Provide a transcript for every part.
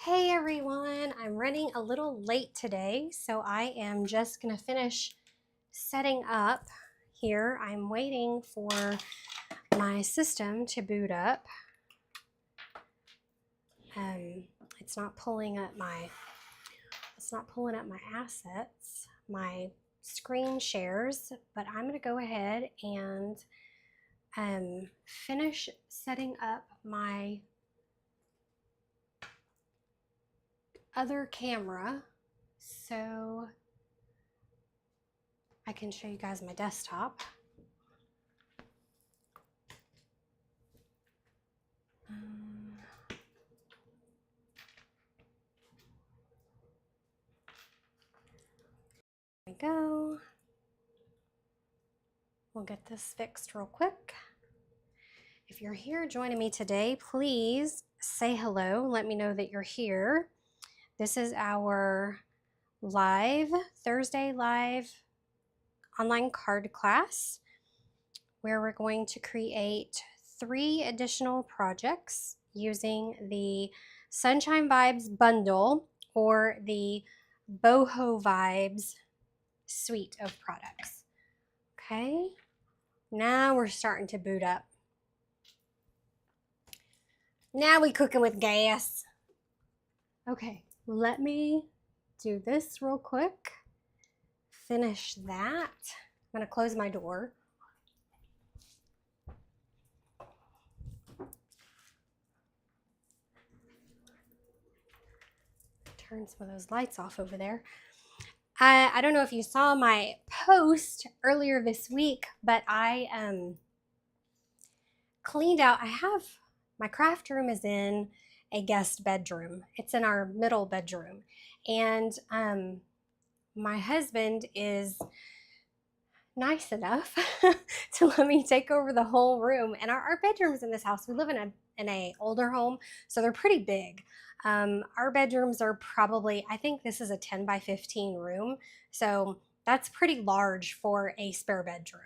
Hey everyone, I'm running a little late today, so I am just gonna finish setting up here. I'm waiting for my system to boot up. It's not pulling up my assets, my screen shares, but I'm gonna go ahead and finish setting up my other camera so I can show you guys my desktop. There we go. We'll get this fixed real quick. If you're here joining me today, please say hello. Let me know that you're here. This is our Thursday live online card class where we're going to create 3 additional projects using the Sunshine Vibes bundle or the Boho Vibes suite of products. Okay, now we're starting to boot up. Now we cooking with gas. Okay, let me do this real quick. Finish that. I'm gonna close my door. Turn some of those lights off over there. I don't know if you saw my post earlier this week, but I cleaned out. My craft room is in a guest bedroom. It's in our middle bedroom. And my husband is nice enough to let me take over the whole room. And our bedrooms in this house, we live in a older home, so they're pretty big. Our bedrooms are probably, I think this is a 10 by 15 room. So that's pretty large for a spare bedroom.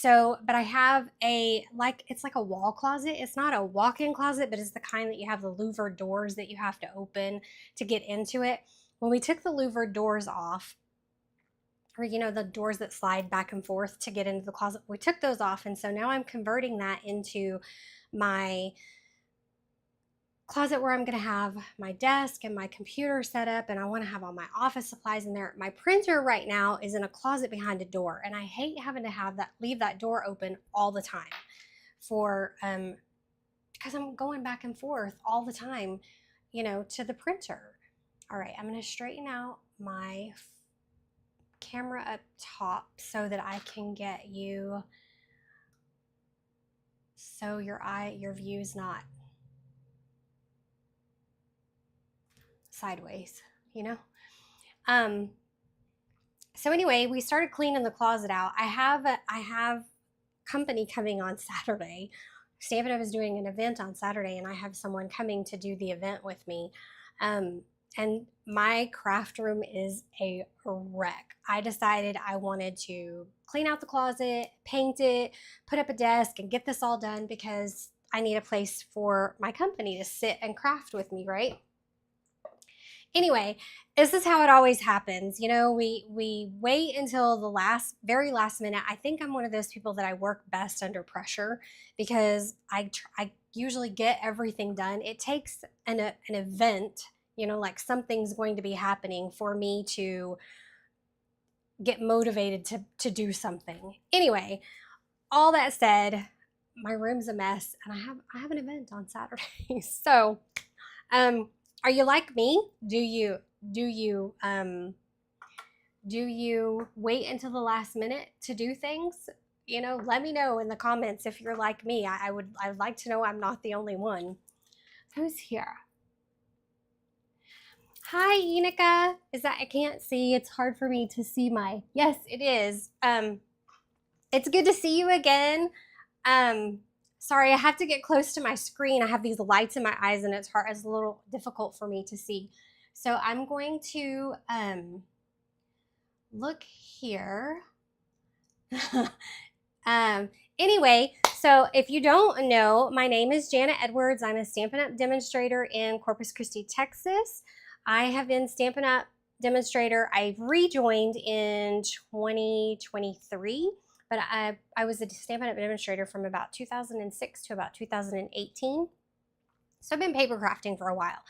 But I have it's like a wall closet. It's not a walk-in closet, but it's the kind that you have the louvered doors that you have to open to get into it. When we took the louvered doors off, or the doors that slide back and forth to get into the closet, we took those off, and so now I'm converting that into my closet where I'm going to have my desk and my computer set up, and I want to have all my office supplies in there. My printer right now is in a closet behind a door, and I hate having to leave that door open all the time because I'm going back and forth all the time, to the printer. All right, I'm going to straighten out my camera up top so that I can get you so your view's not sideways, so anyway, we started cleaning the closet out. I have company coming on Saturday. Stampin' Up is doing an event on Saturday, and I have someone coming to do the event with me. And my craft room is a wreck. I decided I wanted to clean out the closet, paint it, put up a desk, and get this all done because I need a place for my company to sit and craft with me, right? Anyway, this is how it always happens. We wait until the very last minute. I think I'm one of those people that I work best under pressure because I usually get everything done. It takes an event, like something's going to be happening for me to get motivated to do something. Anyway, all that said, my room's a mess, and I have an event on Saturday. So, are you like me? Do you wait until the last minute to do things? Let me know in the comments if you're like me. I'd like to know I'm not the only one. Who's here? Hi, Enika. I can't see. It's hard for me to see yes, it is. It's good to see you again. Sorry, I have to get close to my screen. I have these lights in my eyes, and it's a little difficult for me to see. So I'm going to look here. Anyway, So if you don't know, my name is Janet Edwards. I'm a Stampin' Up! Demonstrator in Corpus Christi, Texas. I have been Stampin' Up! Demonstrator. I rejoined in 2023, but I was a Stampin' Up! Demonstrator from about 2006 to about 2018. So I've been paper crafting for a while.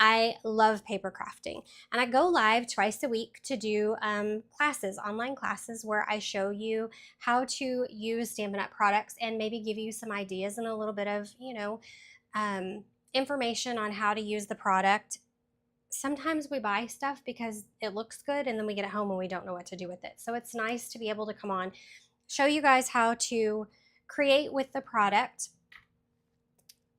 I love paper crafting, and I go live twice a week to do classes, online classes, where I show you how to use Stampin' Up! Products and maybe give you some ideas and a little bit of, information on how to use the product. Sometimes we buy stuff because it looks good and then we get it home and we don't know what to do with it. So it's nice to be able to come on, show you guys how to create with the product.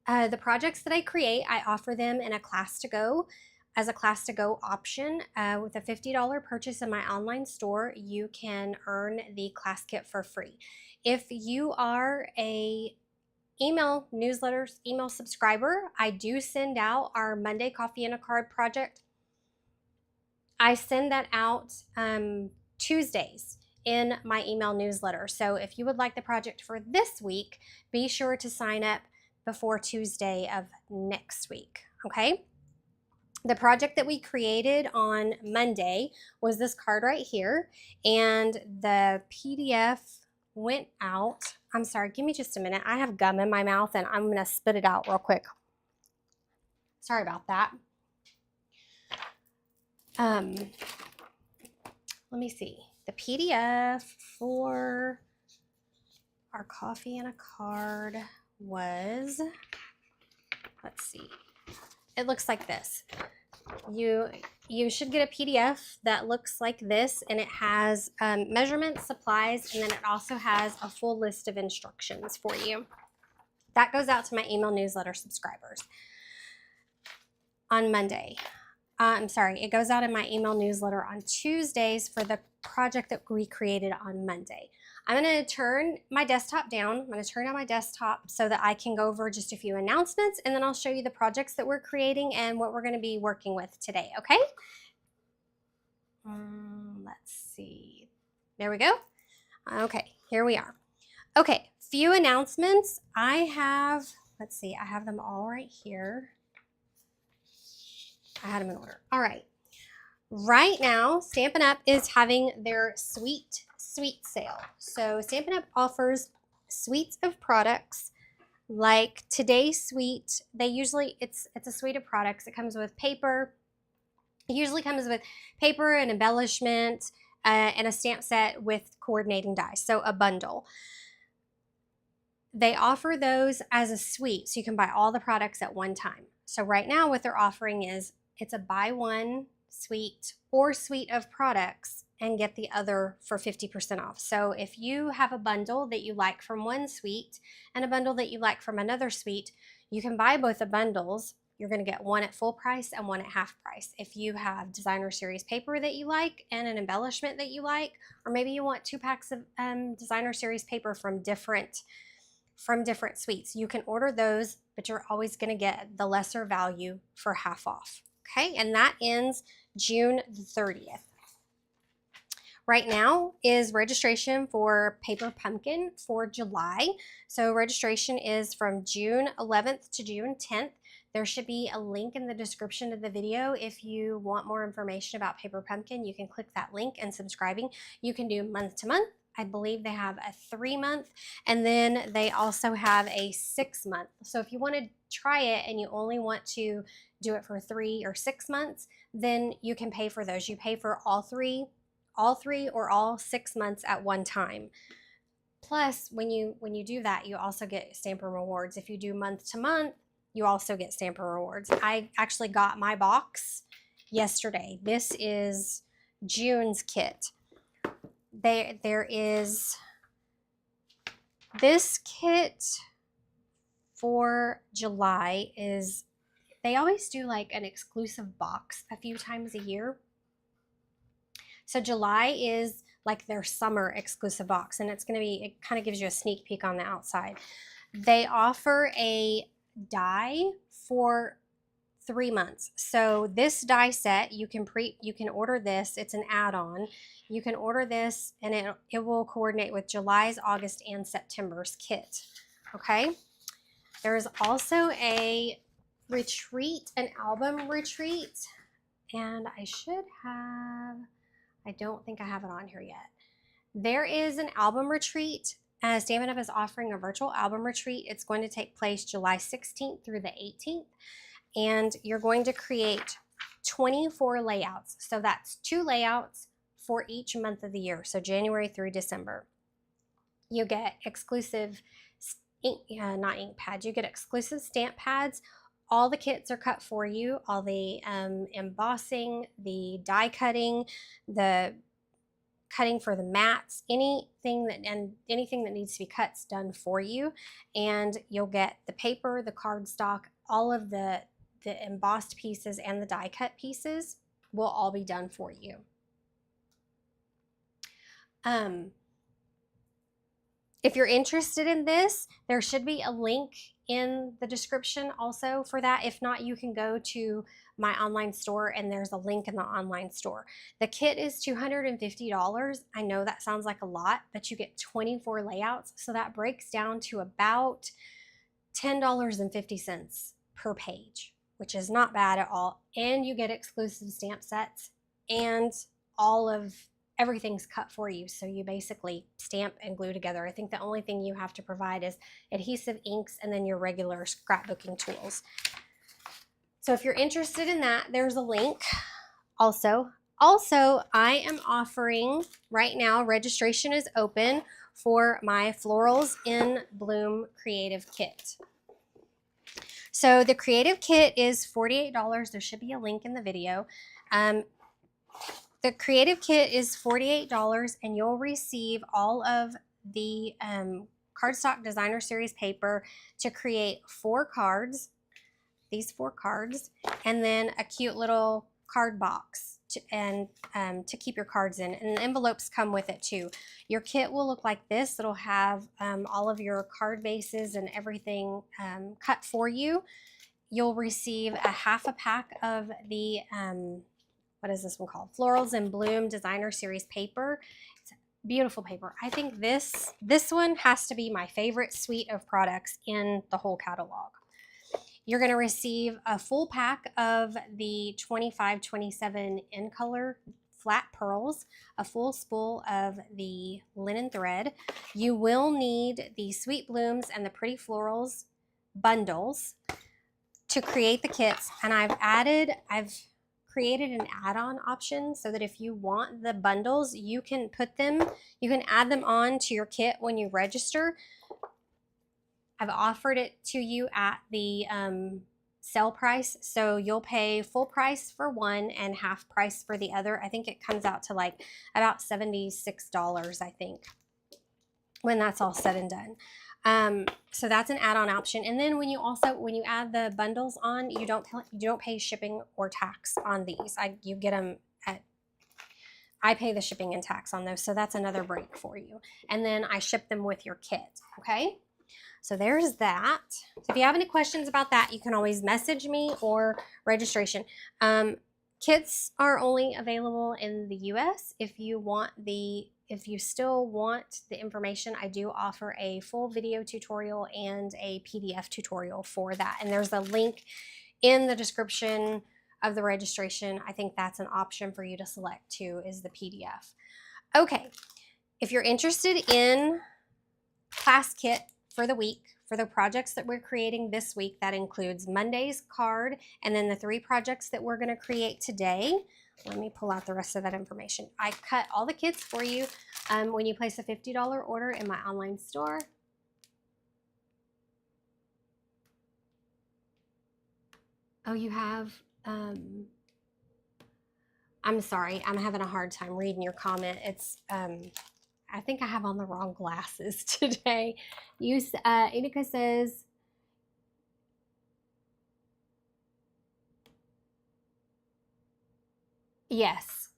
The projects that I create, I offer them in a class to go, as a class to go option. With a $50 purchase in my online store, you can earn the class kit for free. If you are a email subscriber, I do send out our Monday Coffee and a Card project. I send that out Tuesdays in my email newsletter. So if you would like the project for this week, be sure to sign up before Tuesday of next week, okay? The project that we created on Monday was this card right here, and the PDF went out. I'm sorry, give me just a minute. I have gum in my mouth and I'm gonna spit it out real quick. Sorry about that. Let me see. The PDF for our Coffee and a Card was, let's see, it looks like this. You should get a PDF that looks like this, and it has measurements, supplies, and then it also has a full list of instructions for you. That goes out to my email newsletter subscribers on Monday. It goes out in my email newsletter on Tuesdays for the project that we created on Monday. I'm going to turn my desktop down. I'm going to turn on my desktop so that I can go over just a few announcements, and then I'll show you the projects that we're creating and what we're going to be working with today, okay? Let's see. There we go. Okay, here we are. Okay, few announcements. I have them all right here. I had them in order. All right. Right now, Stampin' Up! Is having their sweet sale. So Stampin' Up! Offers suites of products like today's suite. It's a suite of products. It comes with paper. It usually comes with paper and embellishment and a stamp set with coordinating dies, so a bundle. They offer those as a suite, so you can buy all the products at one time. So right now what they're offering is it's a buy one suite or suite of products and get the other for 50% off. So if you have a bundle that you like from one suite and a bundle that you like from another suite, you can buy both the bundles. You're going to get one at full price and one at half price. If you have designer series paper that you like and an embellishment that you like, or maybe you want 2 packs of designer series paper from different suites, you can order those, but you're always going to get the lesser value for half off. Okay, and that ends June 30th. Right now is registration for Paper Pumpkin for July. So registration is from June 11th to June 10th. There should be a link in the description of the video. If you want more information about Paper Pumpkin, you can click that link, and subscribing. You can do month to month. I believe they have a 3-month, and then they also have a 6-month. So if you want to try it and you only want to do it for 3 or 6 months, then you can pay for those. You pay for all three or all 6 months at one time. Plus, when you do that, you also get Stampin' Rewards. If you do month to month, you also get Stampin' Rewards. I actually got my box yesterday. This is June's kit. There is this kit for July. They always do like an exclusive box a few times a year. So July is like their summer exclusive box, and it kind of gives you a sneak peek on the outside. They offer a die for 3 months. So this die set, you can order this. It's an add-on. You can order this, and it will coordinate with July's, August, and September's kit. okay? There's also a retreat, an album retreat, and I don't think I have it on here yet. There is an album retreat. Stampin' Up! Is offering a virtual album retreat. It's going to take place July 16th through the 18th, and you're going to create 24 layouts. So that's 2 layouts for each month of the year, so January through December. You get exclusive not ink pads, you get exclusive stamp pads. All the kits are cut for you, all the embossing, the die cutting, the cutting for the mats, anything that needs to be cut's done for you. And you'll get the paper, the cardstock, all of the embossed pieces and the die cut pieces will all be done for you. If you're interested in this, there should be a link in the description also for that. If not, you can go to my online store and there's a link in the online store. The kit is $250. I know that sounds like a lot, but you get 24 layouts. So that breaks down to about $10.50 per page, which is not bad at all. And you get exclusive stamp sets and everything's cut for you. So you basically stamp and glue together. I think the only thing you have to provide is adhesive inks and then your regular scrapbooking tools. So if you're interested in that, there's a link also. Also, I am offering right now, registration is open for my Florals in Bloom Creative Kit. So the Creative Kit is $48. There should be a link in the video. The Creative Kit is $48 and you'll receive all of the cardstock designer series paper to create 4 cards, these 4 cards, and then a cute little card box to keep your cards in. And the envelopes come with it too. Your kit will look like this. It'll have all of your card bases and everything cut for you. You'll receive a half a pack of the what is this one called? Florals in Bloom Designer Series paper. It's beautiful paper. I think this one has to be my favorite suite of products in the whole catalog. You're going to receive a full pack of the 25-27 in color flat pearls, a full spool of the linen thread. You will need the Sweet Blooms and the Pretty Florals bundles to create the kits, and I've created an add-on option so that if you want the bundles, you can add them on to your kit when you register. I've offered it to you at the sale price, so you'll pay full price for one and half price for the other. I think it comes out to like about $76, I think, when that's all said and done. So that's an add-on option. And then when you add the bundles on, you don't pay shipping or tax on these. You get them I pay the shipping and tax on those, so that's another break for you. And then I ship them with your kit, okay? So there's that. So if you have any questions about that, you can always message me or registration. Kits are only available in the US. If you still want the information, I do offer a full video tutorial and a PDF tutorial for that. And there's a link in the description of the registration. I think that's an option for you to select too, is the PDF. Okay, if you're interested in class kit for the week, for the projects that we're creating this week, that includes Monday's card and then the 3 projects that we're going to create today. Let me pull out the rest of that information. I cut all the kits for you when you place a $50 order in my online store. Oh, you have, I'm sorry, I'm having a hard time reading your comment. It's, I think I have on the wrong glasses today. Inika says, yes.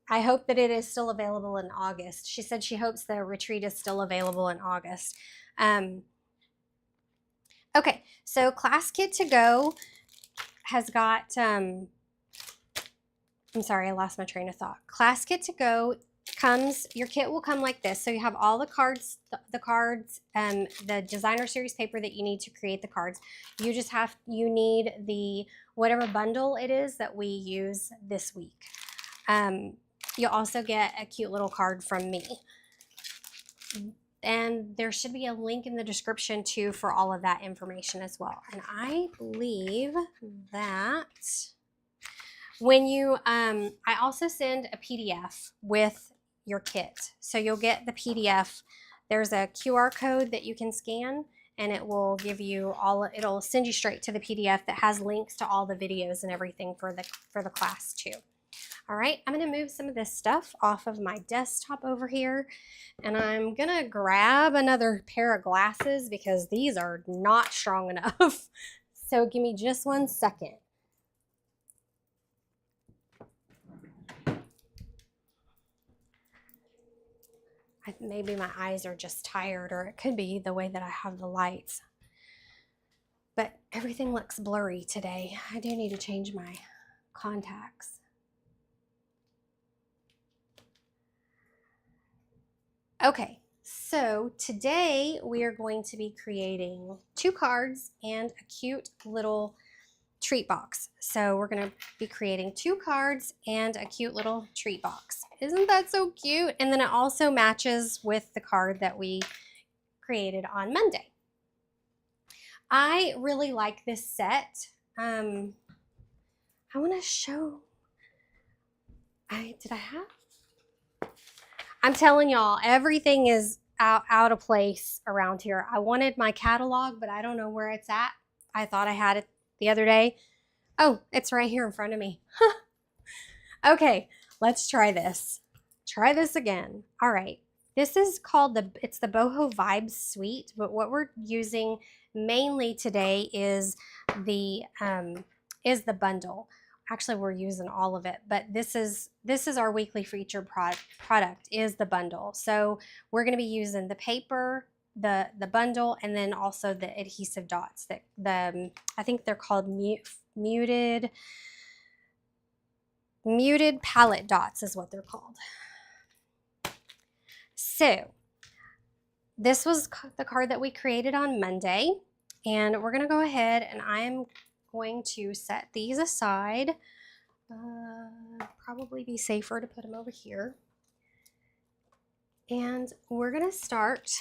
I hope that it is still available in August. She said she hopes the retreat is still available in August. Okay, so Class Kit to Go has got, I'm sorry, I lost my train of thought. Class Kit to Go your kit will come like this. So you have all the cards, the designer series paper that you need to create the cards. You need the whatever bundle it is that we use this week. You'll also get a cute little card from me. And there should be a link in the description too for all of that information as well. And I believe that when you, I also send a PDF with your kit. So you'll get the PDF. There's a QR code that you can scan and it will give you it'll send you straight to the PDF that has links to all the videos and everything for the class too. All right, I'm gonna move some of this stuff off of my desktop over here, and I'm gonna grab another pair of glasses because these are not strong enough. So give me just 1 second. Maybe my eyes are just tired, or it could be the way that I have the lights. But everything looks blurry today. I do need to change my contacts. Okay, so today we are going to be creating 2 cards and a cute little treat box. So we're going to be creating 2 cards and a cute little treat box. Isn't that so cute? And then it also matches with the card that we created on Monday. I really like this set. I want to show. Did I have? I'm telling y'all, everything is out of place around here. I wanted my catalog, but I don't know where it's at. I thought I had it the other day. Oh, it's right here in front of me. Okay, let's try this. Try this again. All right. This is called it's the Boho Vibes Suite, but what we're using mainly today is the bundle. Actually, we're using all of it, but this is our weekly featured product is the bundle. So we're going to be using the paper, the bundle, and then also the adhesive dots. I think they're called muted palette dots is what they're called. So this was the card that we created on Monday, and we're going to go ahead and I'm going to set these aside. Probably be safer to put them over here. And we're going to start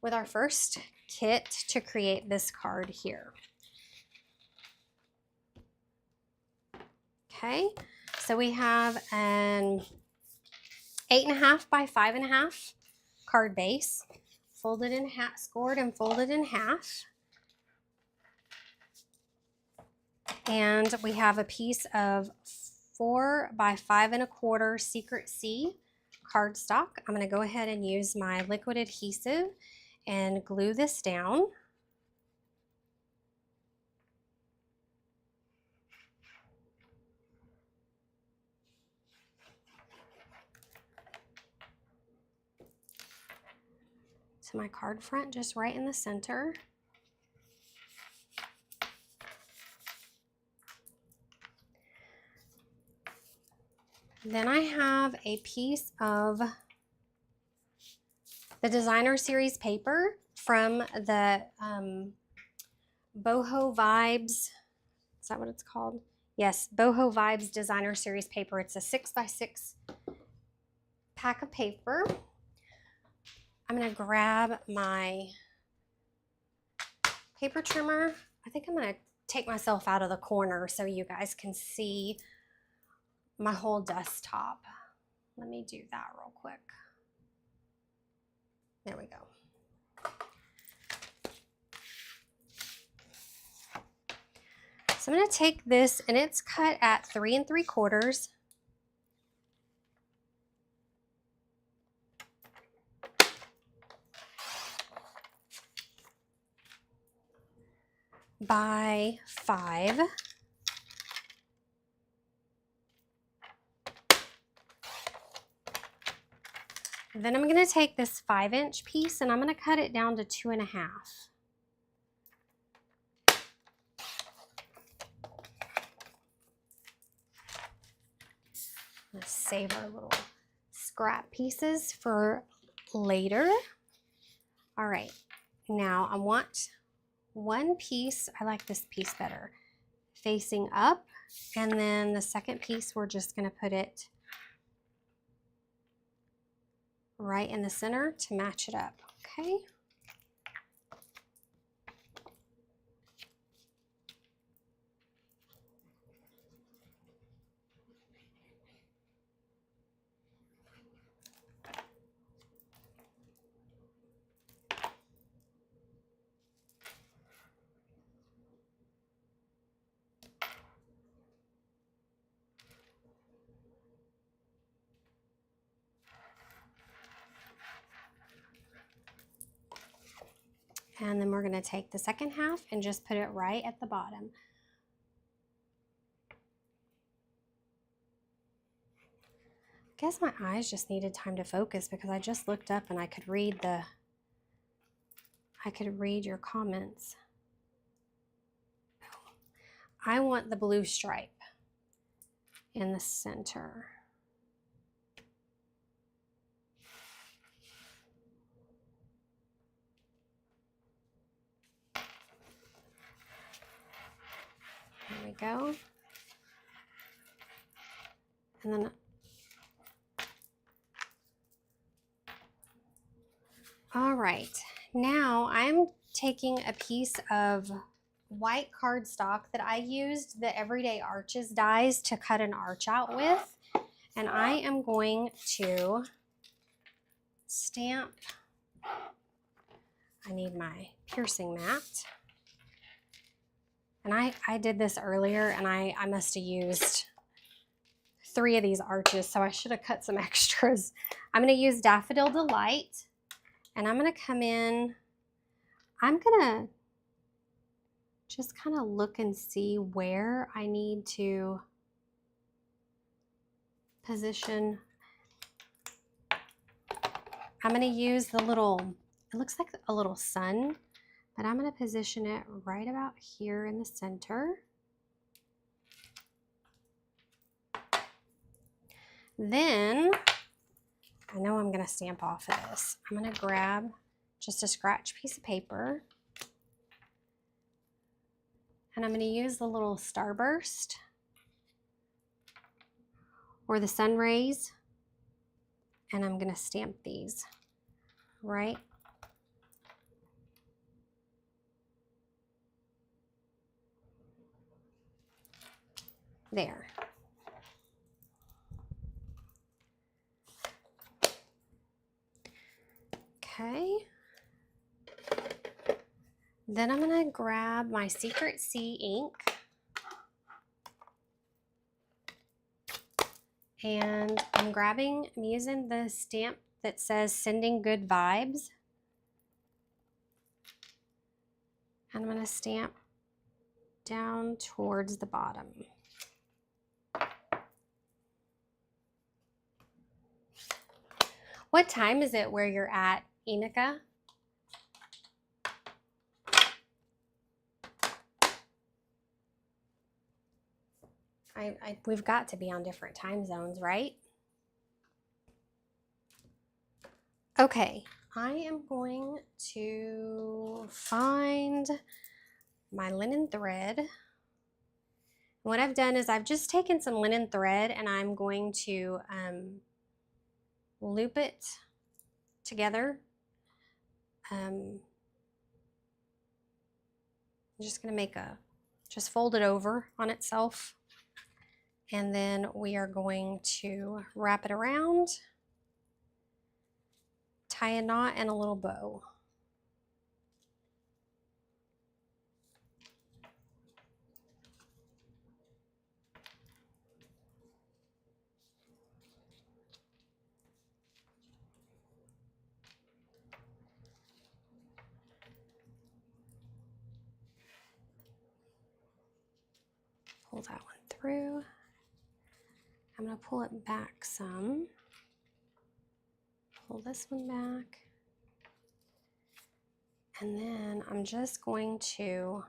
with our first kit to create this card here. Okay, so we have an 8.5 by 5.5 card base, folded in half, scored and folded in half. And we have a piece of 4 by 5.25 Secret C cardstock. I'm going to go ahead and use my liquid adhesive and glue this down. To my card front, just right in the center. Then I have a piece of the designer series paper from the Boho Vibes. Is that what it's called? Yes, Boho Vibes designer series paper. It's a 6x6 pack of paper. I'm going to grab my paper trimmer. I think I'm going to take myself out of the corner so you guys can see my whole desktop. Let me do that real quick. There we go. So I'm going to take this, and it's cut at 3 3/4. By 5. Then I'm going to take this 5-inch piece and I'm going to cut it down to 2.5. Let's save our little scrap pieces for later. All right, now I want one piece, I like this piece better, facing up, and then the second piece we're just going to put it right in the center to match it up, okay? And then we're going to take the second half and just put it right at the bottom. I guess my eyes just needed time to focus because I just looked up and I could read your comments. I want the blue stripe in the center. There we go. And then, all right, now I'm taking a piece of white cardstock that I used the Everyday Arches dies to cut an arch out with, and I am going to stamp. I need my piercing mat. And I did this earlier, and I must have used 3 of these arches, so I should have cut some extras. I'm going to use Daffodil Delight, and I'm going to come in. I'm going to just kind of look and see where I need to position. I'm going to use the little, it looks like a little sun, but I'm going to position it right about here in the center. Then, I know I'm going to stamp off of this. I'm going to grab just a scratch piece of paper, and I'm going to use the little starburst or the sun rays, and I'm going to stamp these right there. Okay. Then I'm going to grab my Secret Sea ink, and I'm using the stamp that says Sending Good Vibes, and I'm going to stamp down towards the bottom. What time is it where you're at, Enika? We've got to be on different time zones, right? Okay, I am going to find my linen thread. What I've done is I've just taken some linen thread and I'm going to loop it together. I'm just going to just fold it over on itself. And then we are going to wrap it around, tie a knot and a little bow. Pull that one through. I'm going to pull it back some. Pull this one back. And then I'm just going to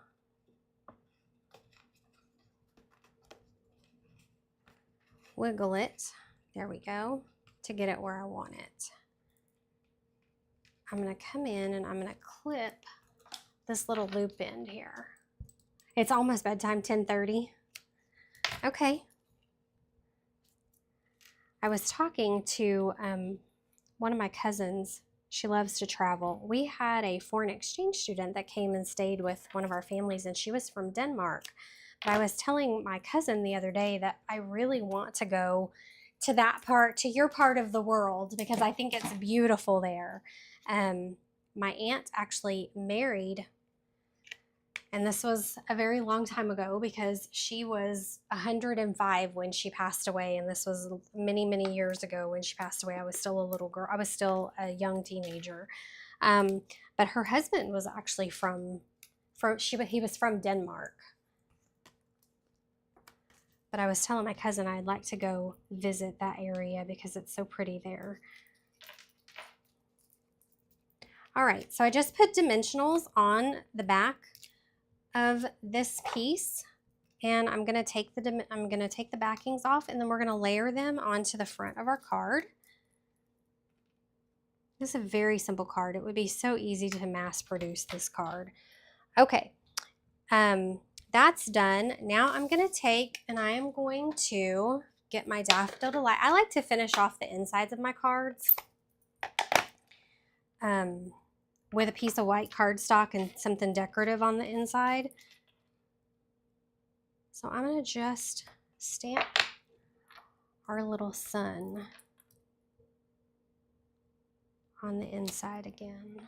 wiggle it. There we go. to get it where I want it. I'm going to come in and I'm going to clip this little loop end here. It's almost bedtime, 10:30. Okay. I was talking to one of my cousins. She loves to travel. We had a foreign exchange student that came and stayed with one of our families, and she was from Denmark. But I was telling my cousin the other day that I really want to go to that part, to your part of the world, because I think it's beautiful there. My aunt actually married, and this was a very long time ago because she was 105 when she passed away, and this was many, many years ago when she passed away. I was still a little girl. I was still a young teenager. But her husband was actually he was from Denmark. But I was telling my cousin I'd like to go visit that area because it's so pretty there. All right, so I just put dimensionals on the back of this piece, and I'm going to take the backings off, and then we're going to layer them onto the front of our card. This is a very simple card. It would be so easy to mass produce this card. Okay, that's done. Now I'm going to take and I am going to get my Daffodil Delight. I like to finish off the insides of my cards with a piece of white cardstock and something decorative on the inside. So I'm going to just stamp our little sun on the inside again.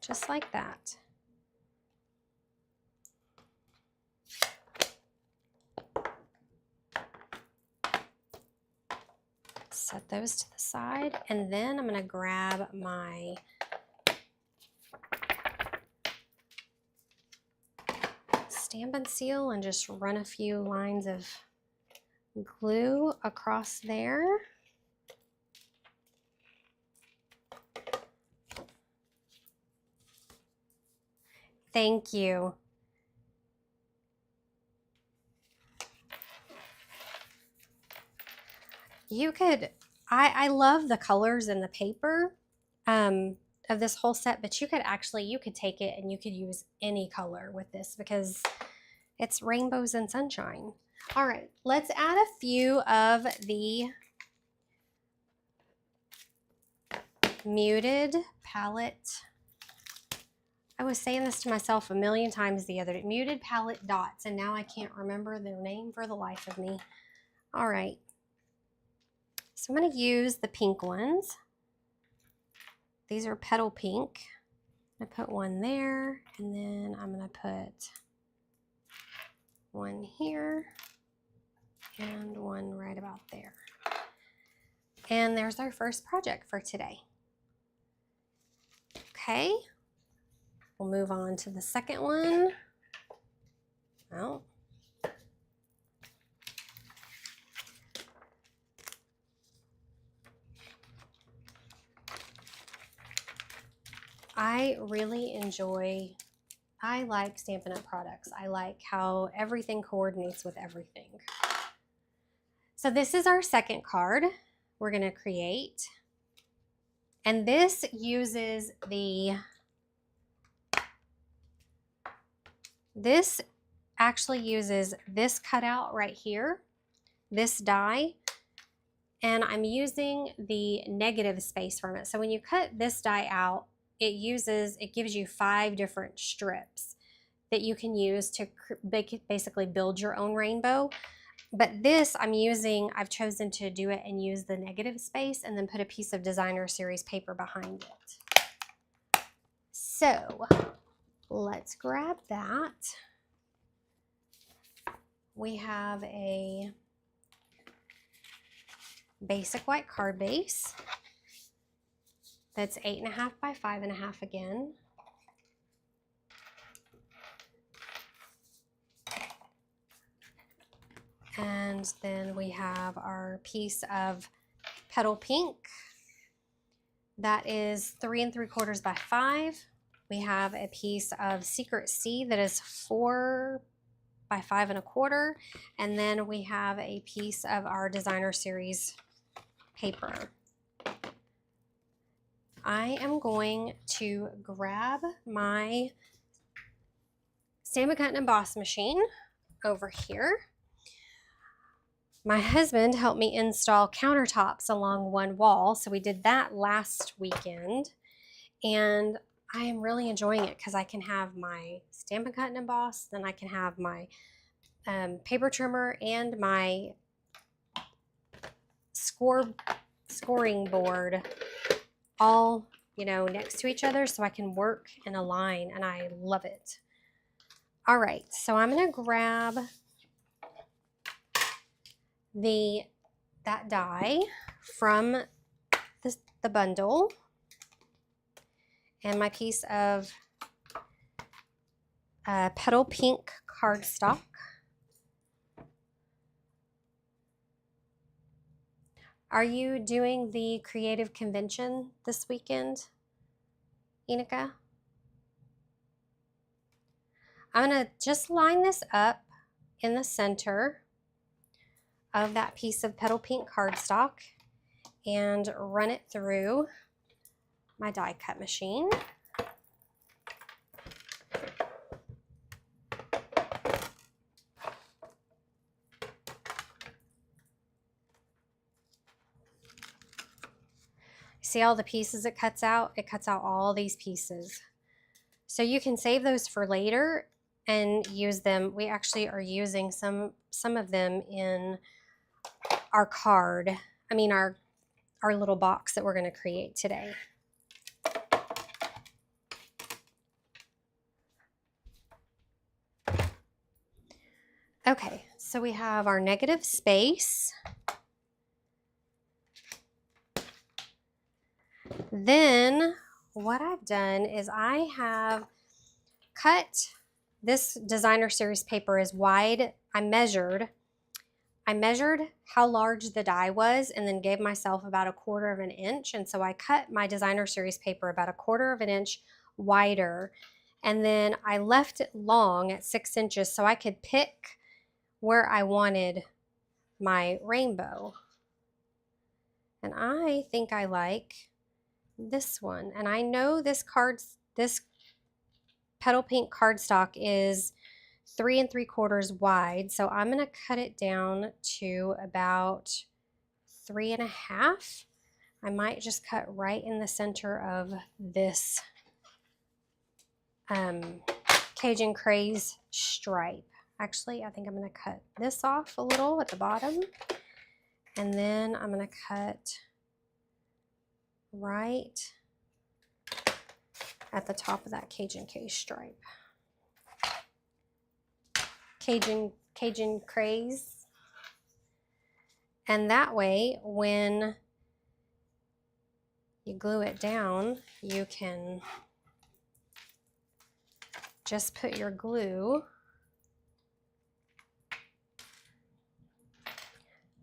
Just like that. Set those to the side, and then I'm going to grab my Stampin' Seal and just run a few lines of glue across there. Thank you. You could, I love the colors in the paper of this whole set, but you could take it and you could use any color with this because it's rainbows and sunshine. All right, let's add a few of the muted palette. I was saying this to myself a million times the other day. Muted palette dots, and now I can't remember their name for the life of me. All right. So I'm going to use the pink ones. These are petal pink. I'm going to put one there, and then I'm going to put one here and one right about there. And there's our first project for today. Okay. We'll move on to the second one. Well, I really I like Stampin' Up! Products. I like how everything coordinates with everything. So this is our second card we're going to create. And this uses this actually uses this cutout right here, this die, and I'm using the negative space from it. So when you cut this die out, it gives you 5 different strips that you can use to basically build your own rainbow. But this I've chosen to do it and use the negative space and then put a piece of designer series paper behind it. So let's grab that. We have a basic white card base that's 8.5 by 5.5 again. And then we have our piece of petal pink that is 3 3/4 by 5. We have a piece of Secret Sea that is 4 by 5 1/4, and then we have a piece of our designer series paper. I am going to grab my Stampin' Cut and Emboss machine over here. My husband helped me install countertops along one wall, so we did that last weekend, and I am really enjoying it because I can have my Stampin' Cut and Emboss, then I can have my paper trimmer and my scoring board all, you know, next to each other so I can work in a line, and I love it. All right, so I'm going to grab that die from the bundle and my piece of petal pink cardstock. Are you doing the creative convention this weekend, Enika? I'm going to just line this up in the center of that piece of petal pink cardstock and run it through my die cut machine. See all the pieces it cuts out? It cuts out all these pieces. So you can save those for later and use them. We actually are using some of them in our card. I mean our little box that we're going to create today. Okay, so we have our negative space. Then what I've done is I have cut this designer series paper as wide. I measured how large the die was and then gave myself about 1/4 of an inch. And so I cut my designer series paper about 1/4 of an inch wider. And then I left it long at 6 inches so I could pick where I wanted my rainbow. And I think I like this one. And I know this petal pink cardstock is 3 3/4 wide, so I'm going to cut it down to about 3 1/2. I might just cut right in the center of this Cajun Craze stripe. Actually, I think I'm going to cut this off a little at the bottom, and then I'm going to cut right at the top of that Cajun Craze stripe. Cajun Craze. And that way, when you glue it down, you can just put your glue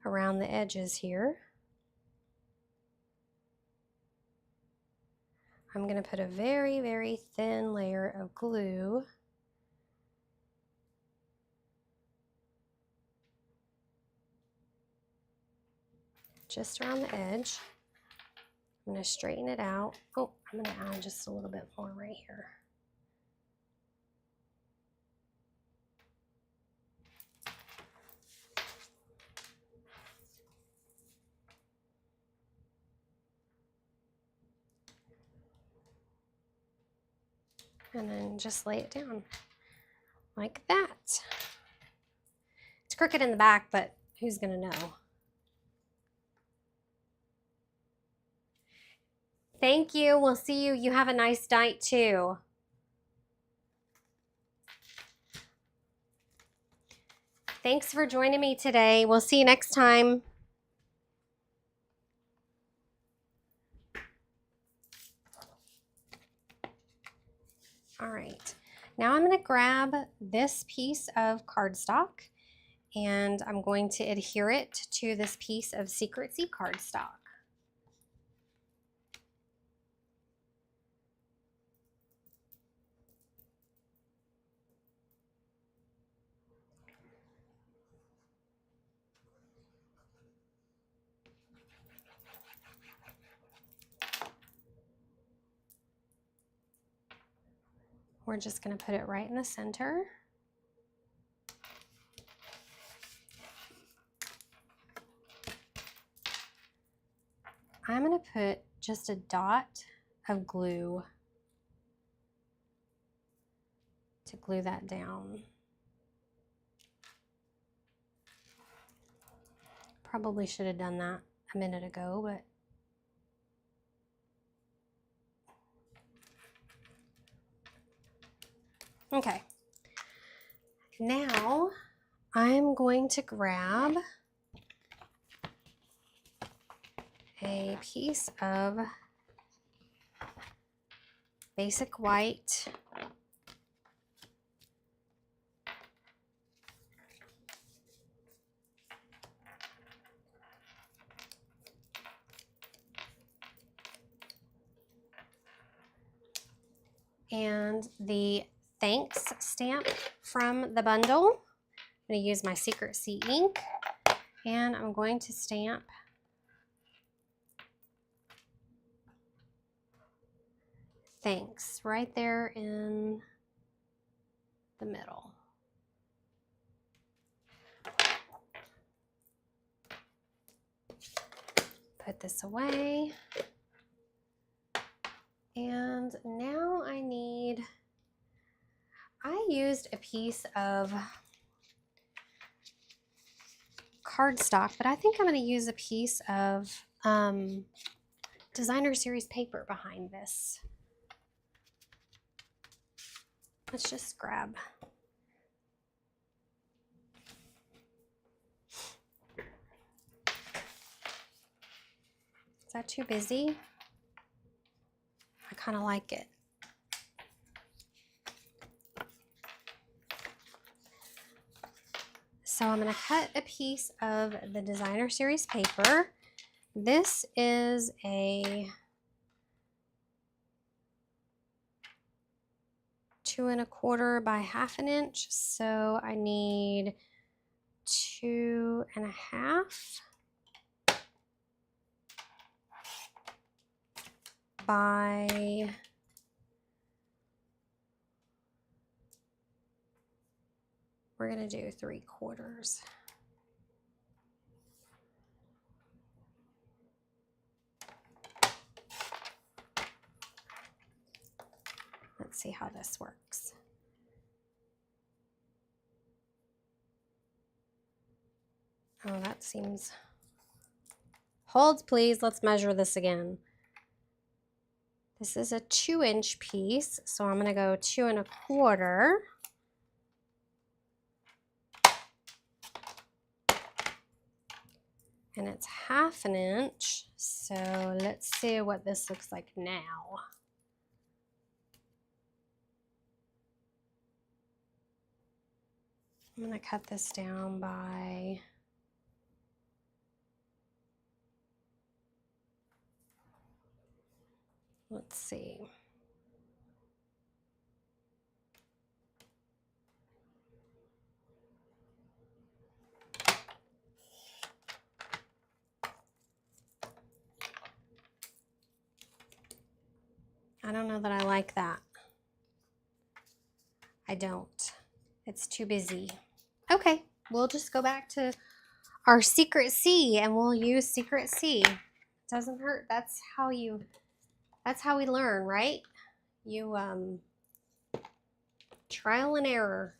around the edges here. I'm going to put a very, very thin layer of glue just around the edge. I'm going to straighten it out. Oh, I'm going to add just a little bit more right here. And then just lay it down like that. It's crooked in the back, but who's going to know? Thank you. We'll see you. You have a nice night too. Thanks for joining me today. We'll see you next time. All right, now I'm going to grab this piece of cardstock and I'm going to adhere it to this piece of Secrecy cardstock. We're just going to put it right in the center. I'm going to put just a dot of glue to glue that down. Probably should have done that a minute ago, but okay. Now I'm going to grab a piece of basic white and the thanks stamp from the bundle. I'm going to use my Secret C ink and I'm going to stamp thanks right there in the middle. Put this away. And now I used a piece of cardstock, but I think I'm going to use a piece of designer series paper behind this. Let's just grab. Is that too busy? I kind of like it. So I'm going to cut a piece of the designer series paper. This is a 2 1/4 by 1/2 inch. So I need 2 1/2 by we're going to do 3/4. Let's see how this works. Oh, that seems... Hold, please. Let's measure this again. This is a 2-inch piece, so I'm going to go 2 1/4. And it's 1/2 inch, so let's see what this looks like now. I'm going to cut this down by let's see. I don't know that I like that. I don't. It's too busy. Okay, we'll just go back to our Secret C and we'll use Secret C. Doesn't hurt. That's how we learn, right? You trial and error.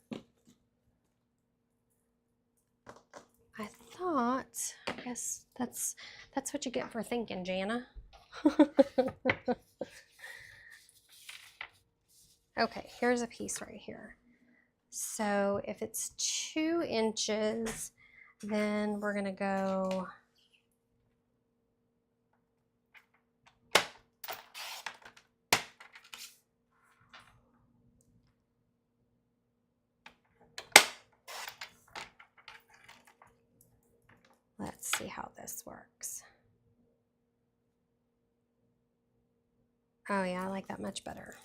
I thought, I guess that's what you get for thinking, Jana. Okay, here's a piece right here. So if it's 2 inches, then we're gonna go let's see how this works. Oh yeah, I like that much better.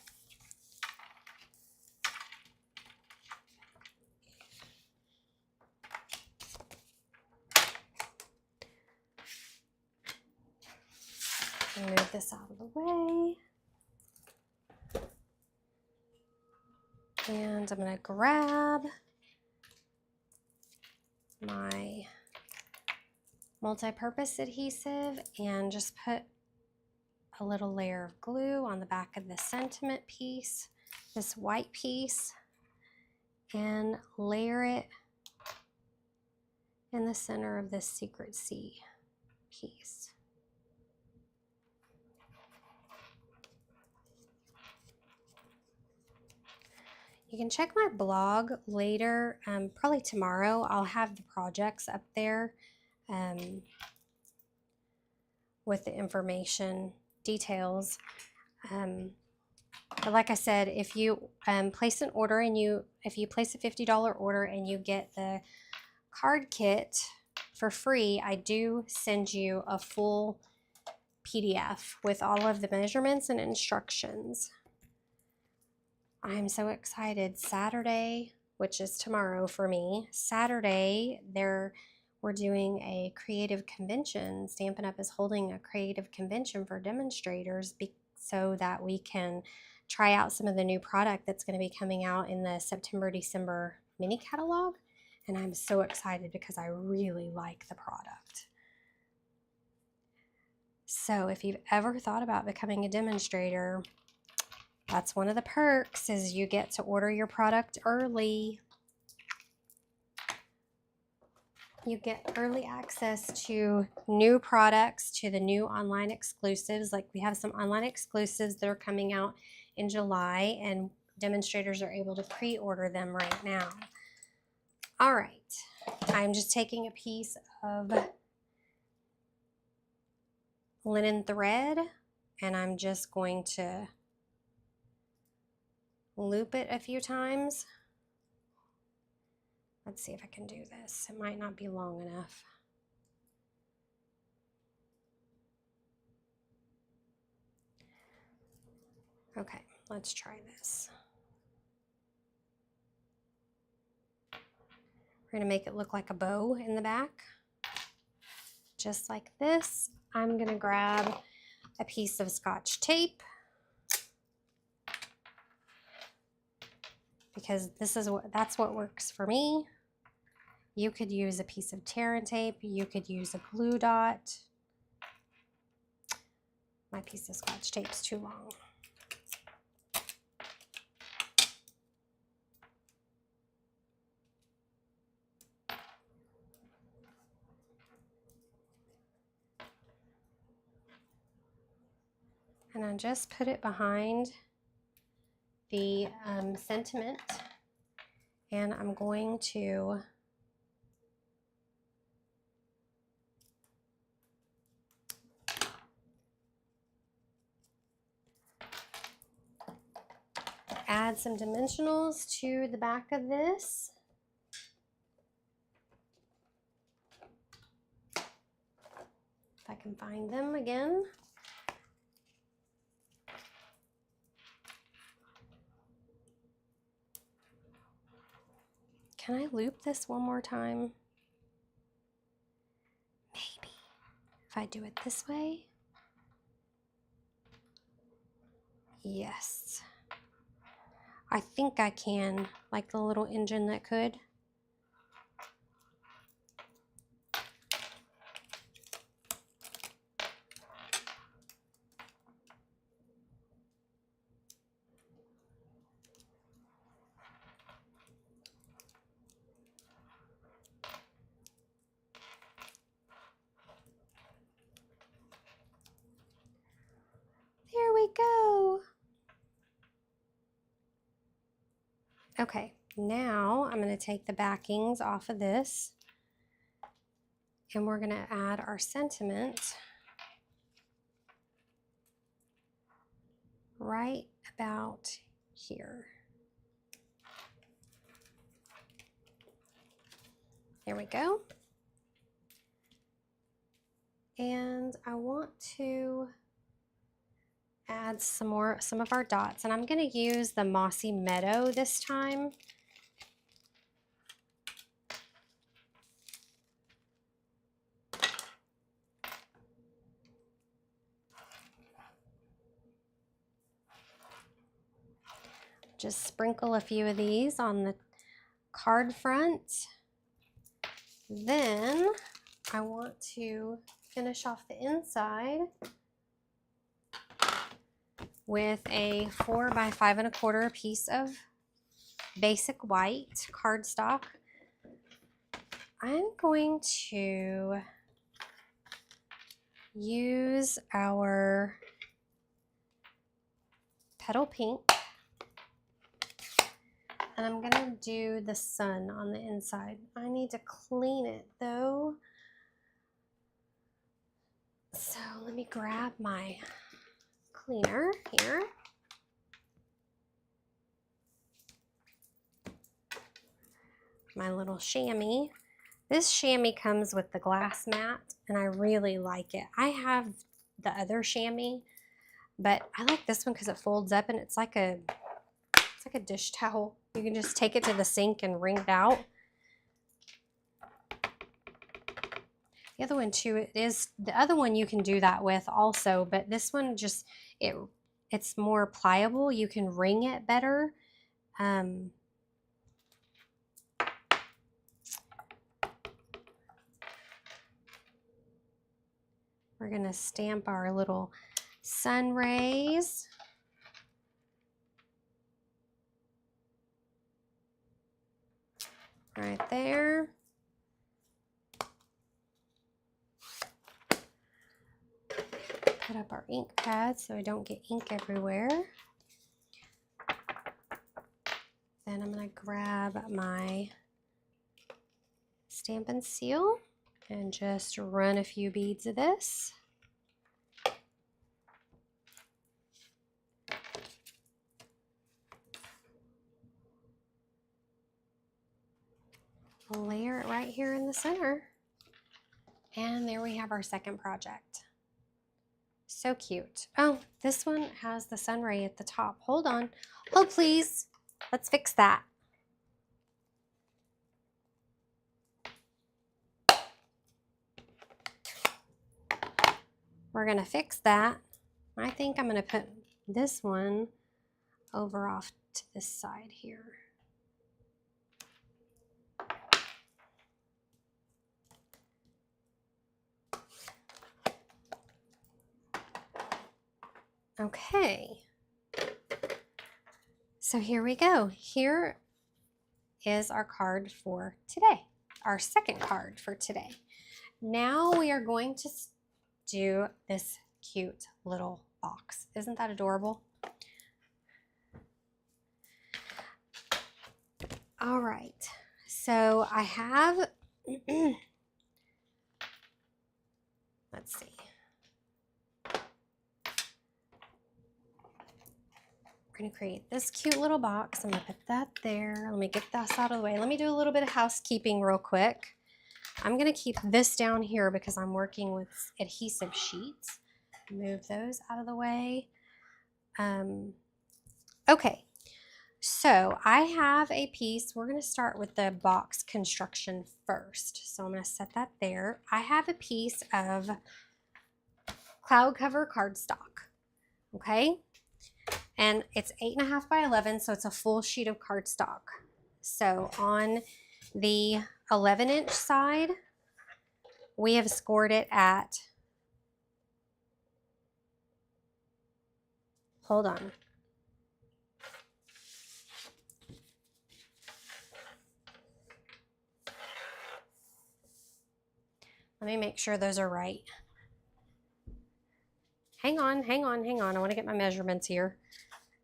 Move this out of the way. And I'm going to grab my multi-purpose adhesive and just put a little layer of glue on the back of the sentiment piece, this white piece, and layer it in the center of this Secret Sea piece. You can check my blog later, probably tomorrow. I'll have the projects up there with the information, details. But like I said, if you place an order and if you place a $50 order and you get the card kit for free, I do send you a full PDF with all of the measurements and instructions. I'm so excited. Saturday, which is tomorrow for me, Saturday, we're doing a creative convention. Stampin' Up! Is holding a creative convention for demonstrators so that we can try out some of the new product that's going to be coming out in the September-December mini catalog. And I'm so excited because I really like the product. So if you've ever thought about becoming a demonstrator, that's one of the perks, is you get to order your product early. You get early access to new products, to the new online exclusives. Like we have some online exclusives that are coming out in July, and demonstrators are able to pre-order them right now. All right, I'm just taking a piece of linen thread and I'm just going to loop it a few times. Let's see if I can do this. It might not be long enough. Okay, let's try this. We're gonna make it look like a bow in the back. Just like this. I'm gonna grab a piece of Scotch tape because that's what works for me. You could use a piece of tear and tape. You could use a glue dot. My piece of Scotch tape's too long. And I just put it behind the sentiment, and I'm going to add some dimensionals to the back of this. If I can find them again. Can I loop this one more time? Maybe. If I do it this way. Yes. I think I can, like the little engine that could. There we go. Okay, now I'm going to take the backings off of this and we're going to add our sentiment right about here. There we go. And I want to add some of our dots, and I'm going to use the Mossy Meadow this time. Just sprinkle a few of these on the card front. Then I want to finish off the inside with a 4 by 5 1/4 piece of basic white cardstock. I'm going to use our petal pink, and I'm gonna do the sun on the inside. I need to clean it though. So let me grab my cleaner here. My little chamois. This chamois comes with the glass mat, and I really like it. I have the other chamois, but I like this one because it folds up and it's like a dish towel. You can just take it to the sink and wring it out. The other one too, the other one you can do that with also, but this one just, it's more pliable. You can wring it better. We're gonna stamp our little sun rays. Right there. Put up our ink pad so I don't get ink everywhere. Then I'm gonna grab my Stampin' Seal and just run a few beads of this. Layer it right here in the center. And there we have our second project. So cute. Oh, this one has the sun ray at the top. Hold on. Hold please. Let's fix that. We're gonna fix that. I think I'm gonna put this one over off to this side here. Okay, so here we go. Here is our card for today, our second card for today. Now we are going to do this cute little box. Isn't that adorable? All right, so I have, let's see. We're going to create this cute little box. I'm going to put that there. Let me get this out of the way. Let me do a little bit of housekeeping real quick. I'm going to keep this down here because I'm working with adhesive sheets. Move those out of the way. Okay, so I have a piece. We're going to start with the box construction first. So I'm going to set that there. I have a piece of cloud cover cardstock. Okay. And it's 8.5 by 11, so it's a full sheet of cardstock. So on the 11-inch side, we have scored it at, hold on. Let me make sure those are right. Hang on. I want to get my measurements here.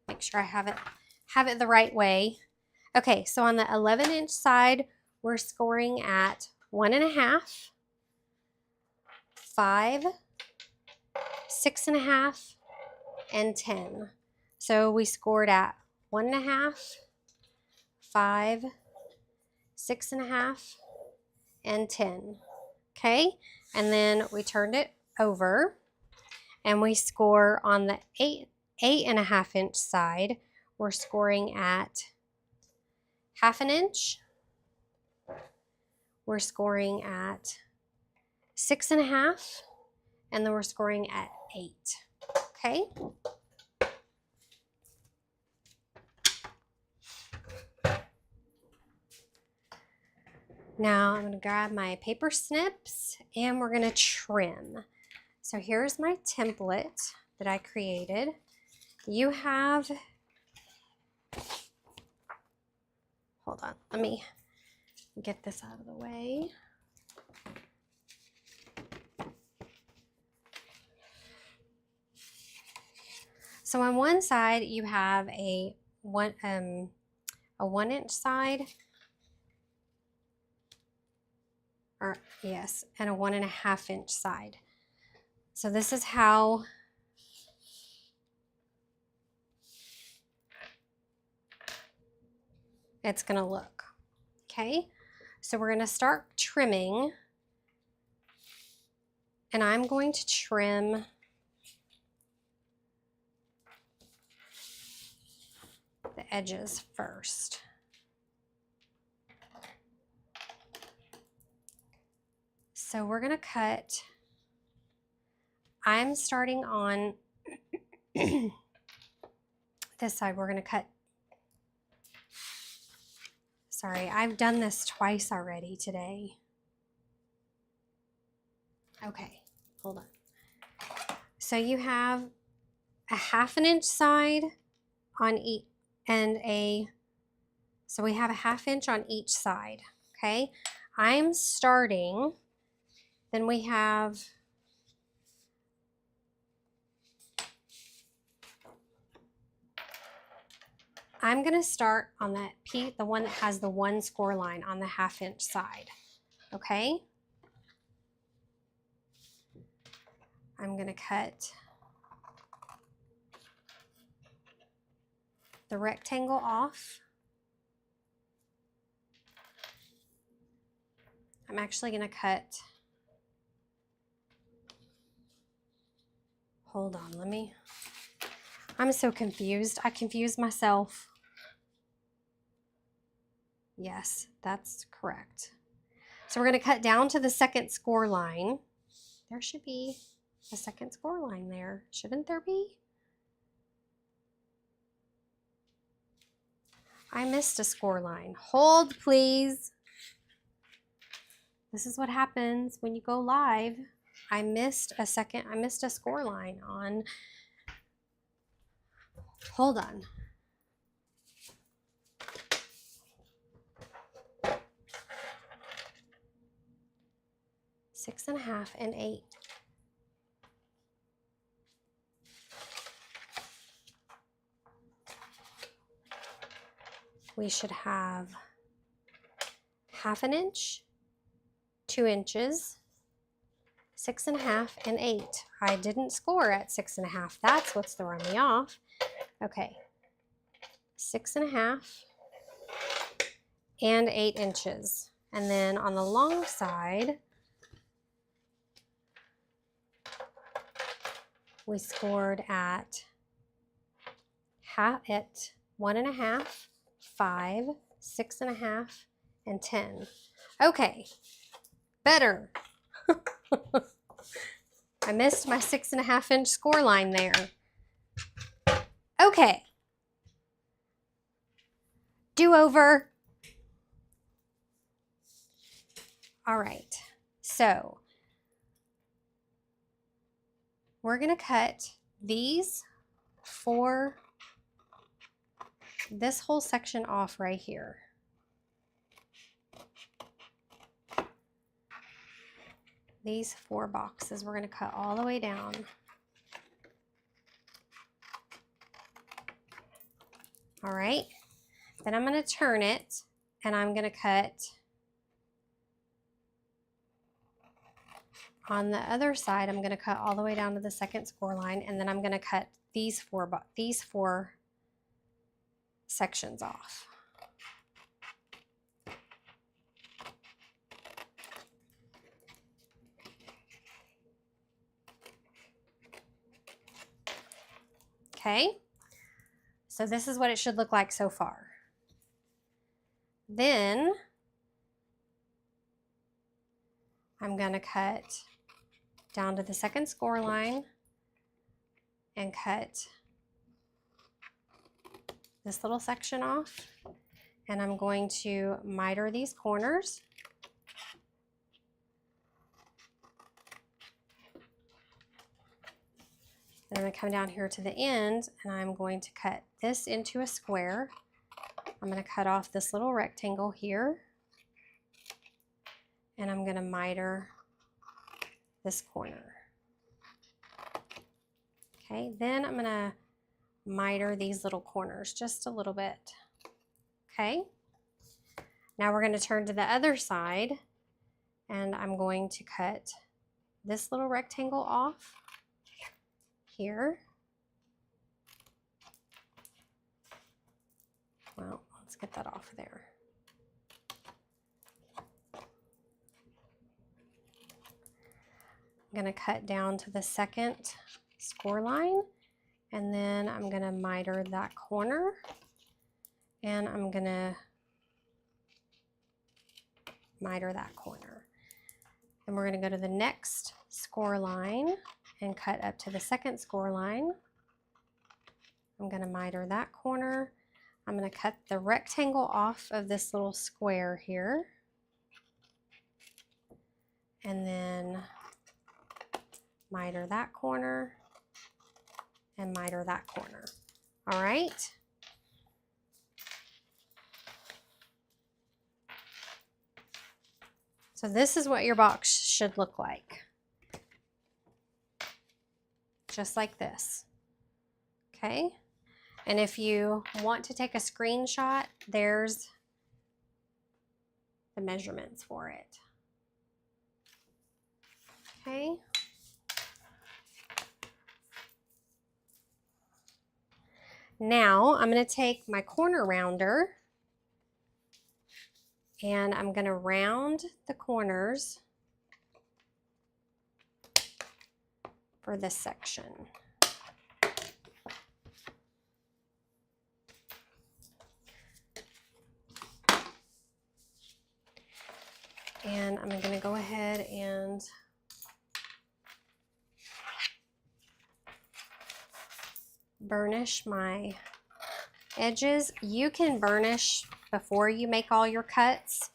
Make sure I have it the right way. Okay, so on the 11-inch side, we're scoring at 1.5, 5, 6.5, and 10. So we scored at 1.5, 5, 6.5, and 10. Okay, and then we turned it over. And we score on the 8.5-inch side, we're scoring at 1/2 inch. We're scoring at 6.5, and then we're scoring at 8. Okay. Now I'm going to grab my paper snips and we're going to trim. So here's my template that I created. You have, hold on, let me get this out of the way. So on one side you have a 1 inch side, or yes, and a 1.5 inch side. So this is how it's going to look. Okay, so we're going to start trimming, and I'm going to trim the edges first. So we're going to cut, I'm starting on this side. We're going to cut, sorry, I've done this twice already today. Okay, hold on. So you have a 1/2 inch side on each, and so we have a 1/2 inch on each side, okay? I'm starting, then we have, I'm gonna start on that piece, the one that has the 1 score line on the 1/2 inch side, okay? I'm gonna cut the rectangle off. I'm actually gonna cut, hold on, I'm so confused. I confused myself. Yes, that's correct. So we're gonna cut down to the 2nd score line. There should be a 2nd score line there, shouldn't there be? I missed a score line. Hold, please. This is what happens when you go live. I missed a score line on, hold on. Six and a half and 8. We should have 1/2 inch, 2 inches, 6 and a half, and 8. I didn't score at 6 and a half. That's what's throwing me off. Okay, 6 and a half and 8 inches. And then on the long side, we scored at 1.5, 5, 6 and a half, and 10. Okay, better. I missed my 6 and a half inch score line there. Okay. Do over. All right, so we're gonna cut this whole section off right here. These 4 boxes, we're gonna cut all the way down. All right, then I'm gonna turn it and I'm gonna cut on the other side. I'm gonna cut all the way down to the 2nd score line, and then I'm gonna cut these four sections off. Okay, so this is what it should look like so far. Then I'm gonna cut down to the 2nd score line and cut this little section off, and I'm going to miter these corners. going to come down here to the end and I'm going to cut this into a square. I'm going to cut off this little rectangle here and I'm going to miter this corner. Okay, then I'm going to miter these little corners just a little bit. Okay, now we're going to turn to the other side and I'm going to cut this little rectangle off here. Well, let's get that off of there. I'm going to cut down to the second score line and then I'm going to miter that corner and I'm going to miter that corner. And we're going to go to the next score line and cut up to the second score line. I'm going to miter that corner. I'm going to cut the rectangle off of this little square here. And then miter that corner and miter that corner. All right. So this is what your box should look like. Just like this. Okay. And if you want to take a screenshot, there's the measurements for it. Okay. Now I'm going to take my corner rounder and I'm going to round the corners for this section. And I'm going to go ahead and burnish my edges. You can burnish before you make all your cuts.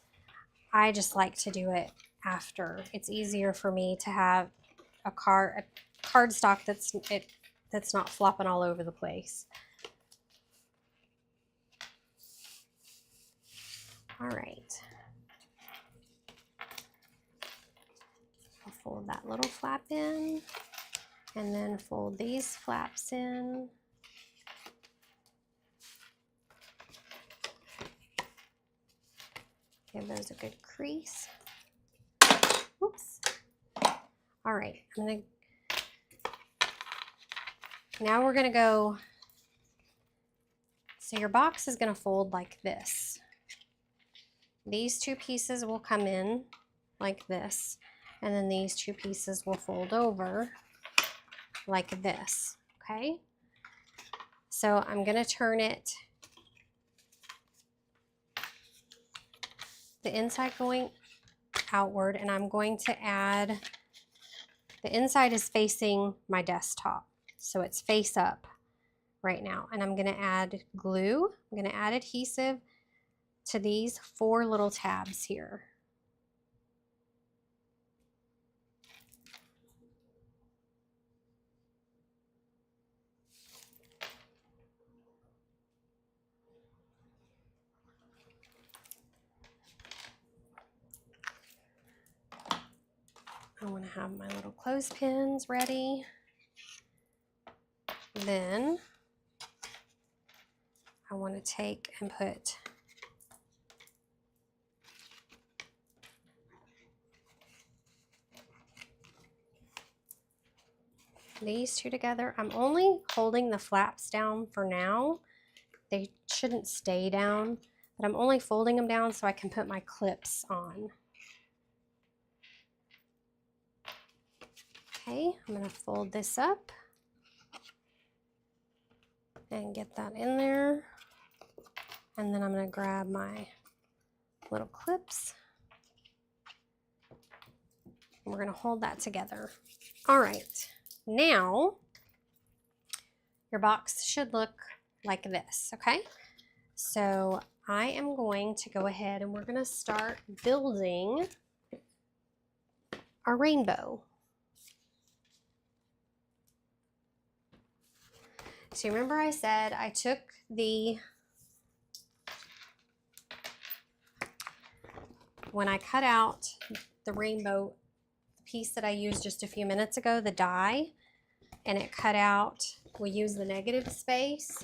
I just like to do it after. It's easier for me to have a cardstock that's not flopping all over the place. All right. I'll fold that little flap in and then fold these flaps in. Give those a good crease. Oops. All right, now we're gonna go, so your box is gonna fold like this. These two pieces will come in like this, and then these two pieces will fold over like this, okay? So I'm gonna turn it, the inside going outward, and I'm going to add, the inside is facing my desktop, so it's face up right now, and I'm going to add glue. I'm going to add adhesive to these 4 little tabs here. I want to have my little clothespins ready. Then I want to take and put these two together. I'm only holding the flaps down for now. They shouldn't stay down, but I'm only folding them down so I can put my clips on. Okay, I'm going to fold this up and get that in there. And then I'm going to grab my little clips. And we're going to hold that together. All right, now your box should look like this, okay? So I am going to go ahead and we're going to start building our rainbow. So remember I said I took when I cut out the rainbow piece that I used just a few minutes ago, the die, and it cut out, we used the negative space.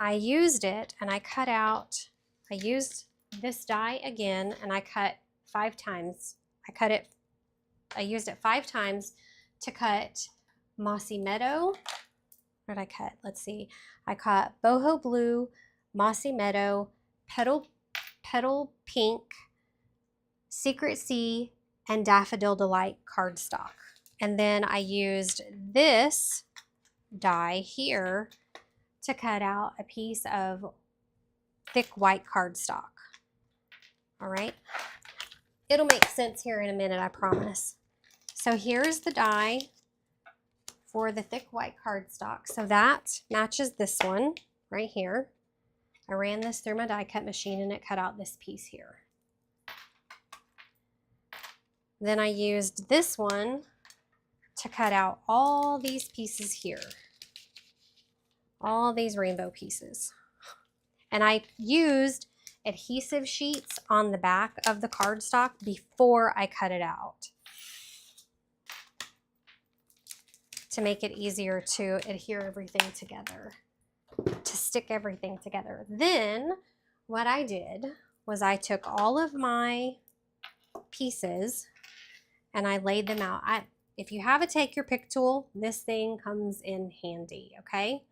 I used it and I cut out, I used this die again and I cut 5 times. I used it 5 times to cut Mossy Meadow. What did I cut? Let's see. I cut Boho Blue, Mossy Meadow, Petal Pink, Secret Sea, and Daffodil Delight cardstock. And then I used this die here to cut out a piece of thick white cardstock. All right. It'll make sense here in a minute, I promise. So here's the die for the thick white cardstock. So that matches this one right here. I ran this through my die cut machine and it cut out this piece here. Then I used this one to cut out all these pieces here. All these rainbow pieces. And I used adhesive sheets on the back of the cardstock before I cut it out to make it easier to adhere everything together, to stick everything together. Then what I did was I took all of my pieces and I laid them out. If you have a take your pick tool, this thing comes in handy, okay?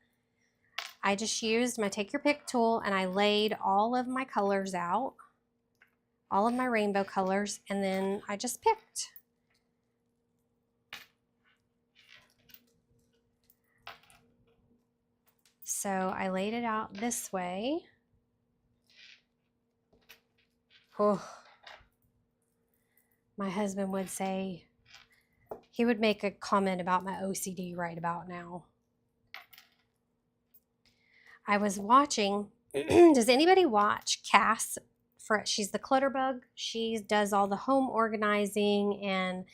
I just used my take your pick tool and I laid all of my colors out, all of my rainbow colors, and then I just picked. So I laid it out this way. Oh, my husband would say, he would make a comment about my OCD right about now. I was watching, does anybody watch Cass? She's the clutter bug. She does all the home organizing, and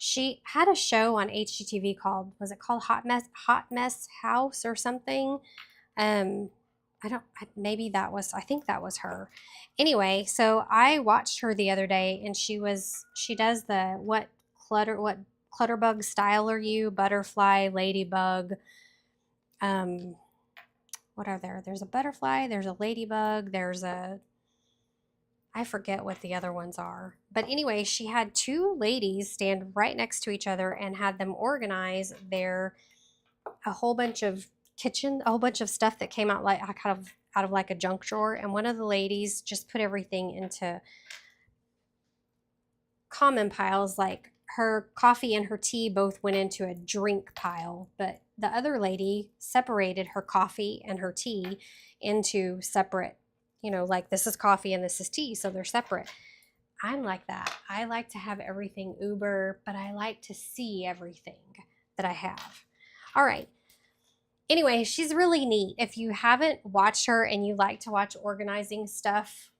she had a show on HGTV called, was it called Hot Mess House or something? I think that was her. Anyway, so I watched her the other day, and she does the what clutter bug style are you? Butterfly, ladybug, what are there? There's a butterfly, there's a ladybug, I forget what the other ones are. But anyway, she had 2 ladies stand right next to each other and had them organize a whole bunch of stuff that came out like out of like a junk drawer. And one of the ladies just put everything into common piles, like her coffee and her tea both went into a drink pile, but the other lady separated her coffee and her tea into separate, like this is coffee and this is tea, so they're separate. I'm like that. I like to have everything uber, but I like to see everything that I have. All right. Anyway, she's really neat. If you haven't watched her and you like to watch organizing stuff,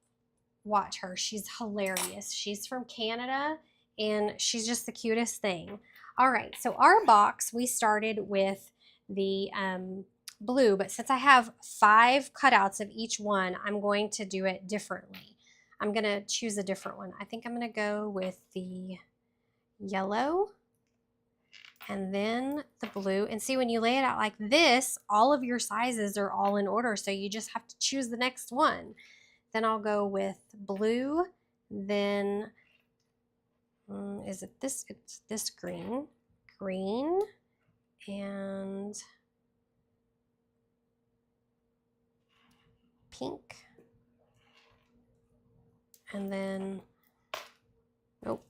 watch her. She's hilarious. She's from Canada and she's just the cutest thing. All right, so our box, we started with the blue, but since I have 5 cutouts of each one, I'm going to do it differently. I'm going to choose a different one. I think I'm going to go with the yellow and then the blue. And see, when you lay it out like this, all of your sizes are all in order, so you just have to choose the next one. Then I'll go with blue, then is it this? It's this green, and pink. And then, nope,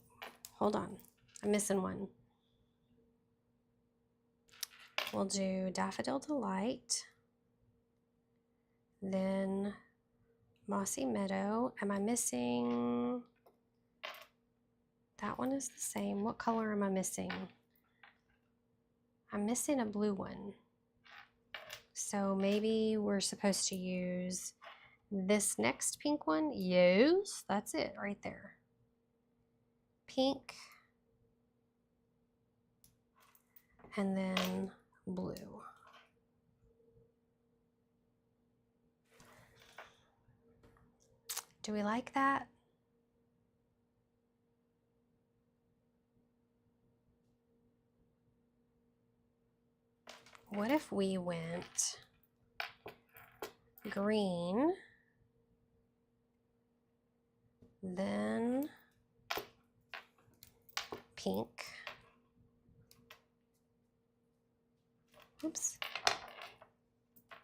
hold on, I'm missing one. We'll do Daffodil Delight, then Mossy Meadow. Am I missing? That one is the same. What color am I missing? I'm missing a blue one. So maybe we're supposed to use this next pink one. Yes, that's it right there. Pink. And then blue. Do we like that? What if we went green, then pink, oops,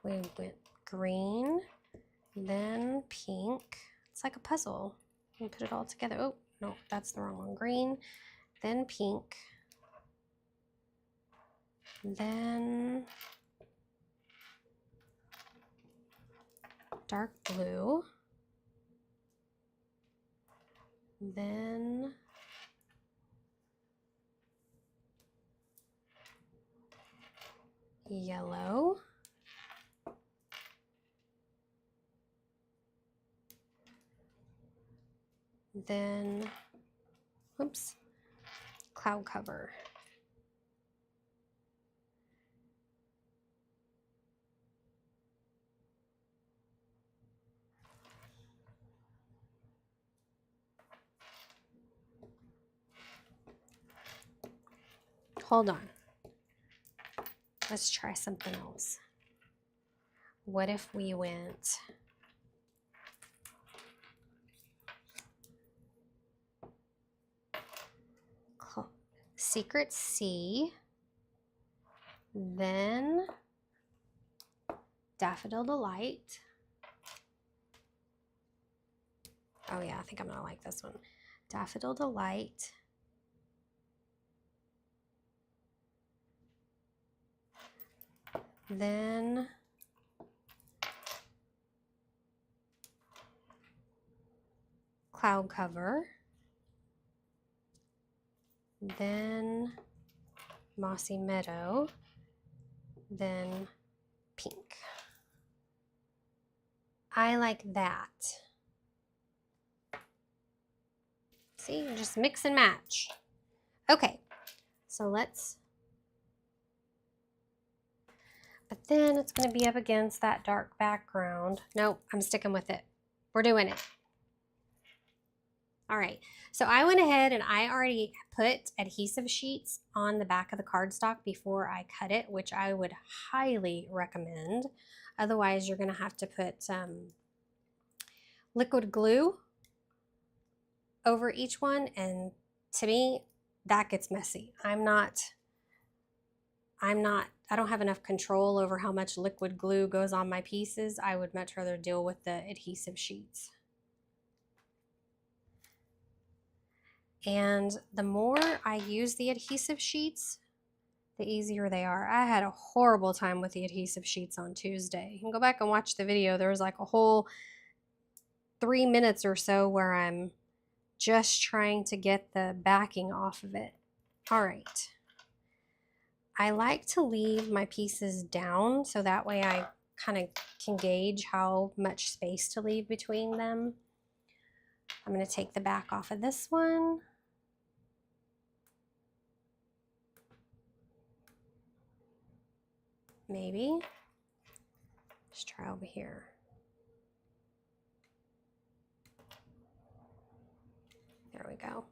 we went green, then pink. It's like a puzzle. We put it all together. Oh, no, that's the wrong one. Green, then pink, then dark blue, then yellow, then, oops, cloud cover. Hold on. Let's try something else. What if we went Secret C, then Daffodil Delight. Oh yeah, I think I'm gonna like this one. Daffodil Delight. Then Cloud Cover. Then Mossy Meadow. Then pink. I like that. See, you just mix and match. Okay, so let's, but then it's going to be up against that dark background. Nope, I'm sticking with it. We're doing it. All right, so I went ahead and I already put adhesive sheets on the back of the cardstock before I cut it, which I would highly recommend. Otherwise, you're going to have to put liquid glue over each one, and to me, that gets messy. I don't have enough control over how much liquid glue goes on my pieces. I would much rather deal with the adhesive sheets. And the more I use the adhesive sheets, the easier they are. I had a horrible time with the adhesive sheets on Tuesday. You can go back and watch the video. There was like a whole 3 minutes or so where I'm just trying to get the backing off of it. All right. I like to leave my pieces down so that way I kind of can gauge how much space to leave between them. I'm going to take the back off of this one. Maybe. Let's try over here. There we go.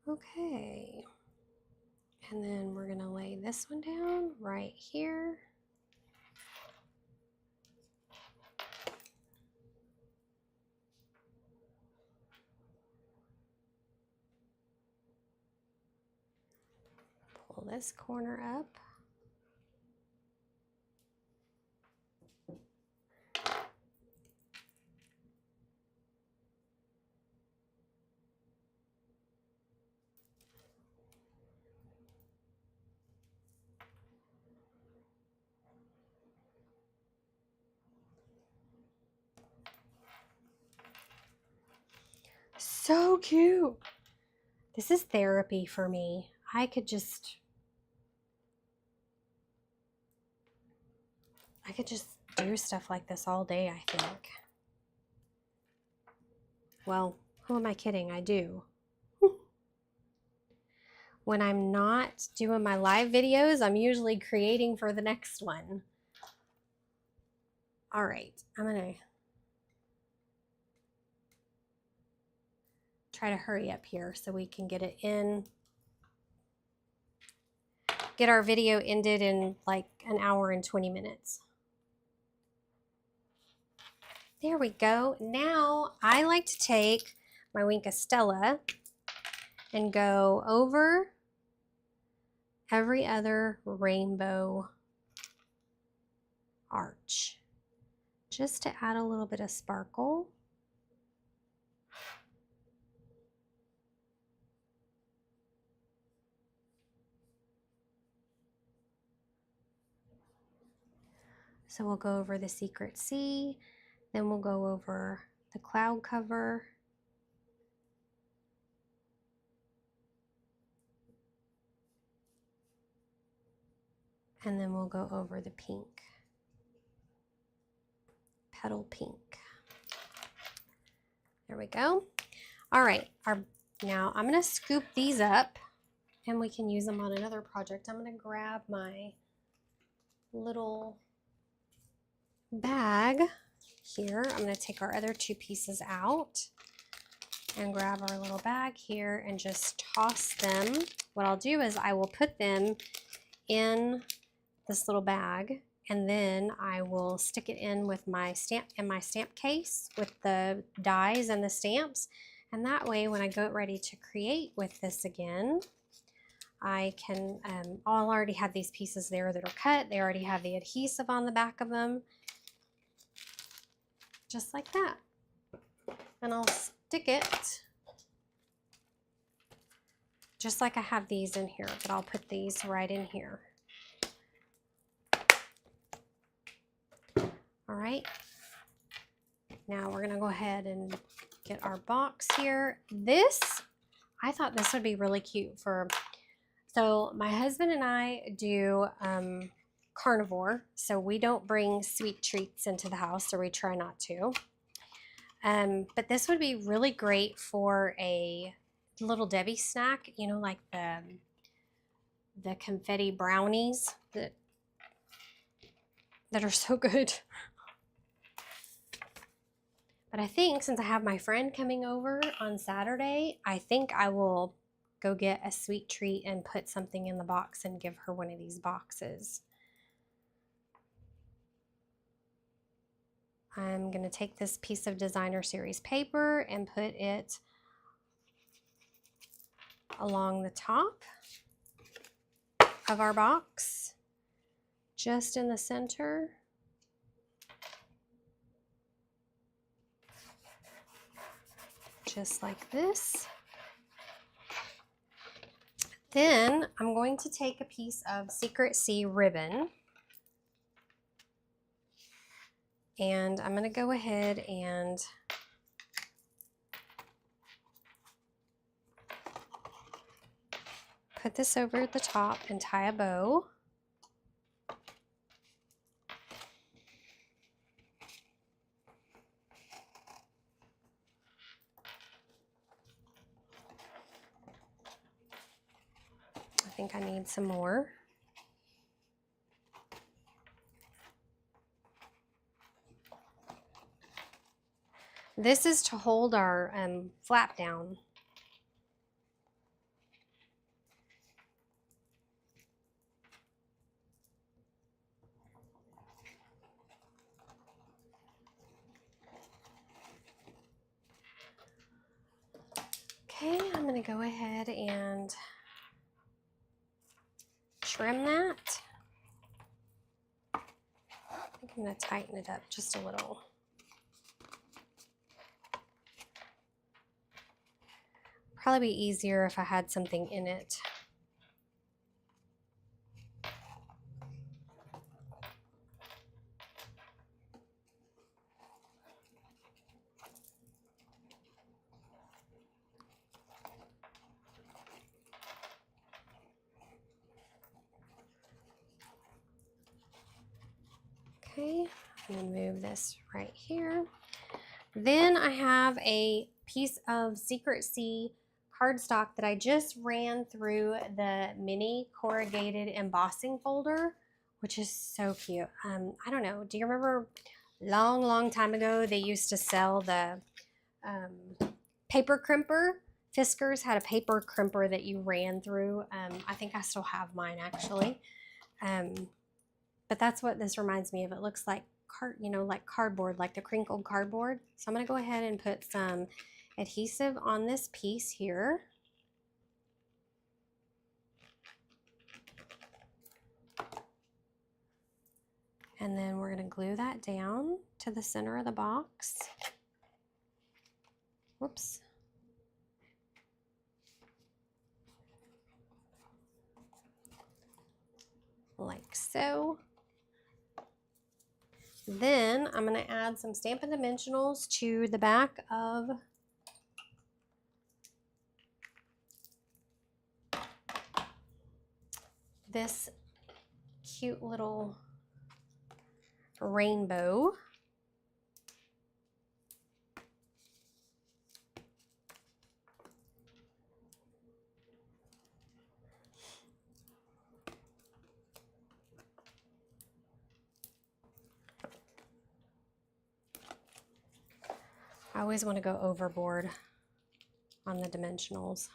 Okay. And then we're going to lay this one down right here. Pull this corner up. So cute. This is therapy for me. I could just do stuff like this all day, I think. Well, who am I kidding? I do. When I'm not doing my live videos, I'm usually creating for the next one. All right, I'm gonna try to hurry up here so we can get it in. Get our video ended in like an hour and 20 minutes. There we go. Now I like to take my Wink of Stella and go over every other rainbow arch just to add a little bit of sparkle. So we'll go over the secret sea, then we'll go over the cloud cover, and then we'll go over the pink, petal pink. There we go. All right, now I'm gonna scoop these up and we can use them on another project. I'm gonna grab my little bag here. I'm going to take our other two pieces out and grab our little bag here and just toss them. What I'll do is I will put them in this little bag and then I will stick it in with my stamp case with the dies and the stamps, and that way when I go ready to create with this again, I can I'll already have these pieces there that are cut. They already have the adhesive on the back of them. Just like that. And I'll stick it just like I have these in here, but I'll put these right in here. All right. Now we're gonna go ahead and get our box here. I thought this would be really cute so my husband and I do carnivore, so we don't bring sweet treats into the house, or we try not to. But this would be really great for a Little Debbie snack, you know, like the confetti brownies that are so good. But I think since I have my friend coming over on Saturday, I think I will go get a sweet treat and put something in the box and give her one of these boxes. I'm going to take this piece of designer series paper and put it along the top of our box, just in the center. Just like this. Then I'm going to take a piece of Secret Sea ribbon and I'm going to go ahead and put this over the top and tie a bow. I think I need some more. This is to hold our flap down. Okay, I'm going to go ahead and trim that. I think I'm going to tighten it up just a little. Probably be easier if I had something in it. Okay, I'm going to move this right here. Then I have a piece of Secret Sea cardstock that I just ran through the mini corrugated embossing folder, which is so cute. I don't know, do you remember long time ago they used to sell the paper crimper? Fiskars had a paper crimper that you ran through. I think I still have mine actually. But that's what this reminds me of. It looks like like cardboard, like the crinkled cardboard. So I'm going to go ahead and put some adhesive on this piece here. And then we're going to glue that down to the center of the box. Whoops. Like so. Then I'm going to add some Stampin' Dimensionals to the back of this cute little rainbow. I always want to go overboard on the dimensionals.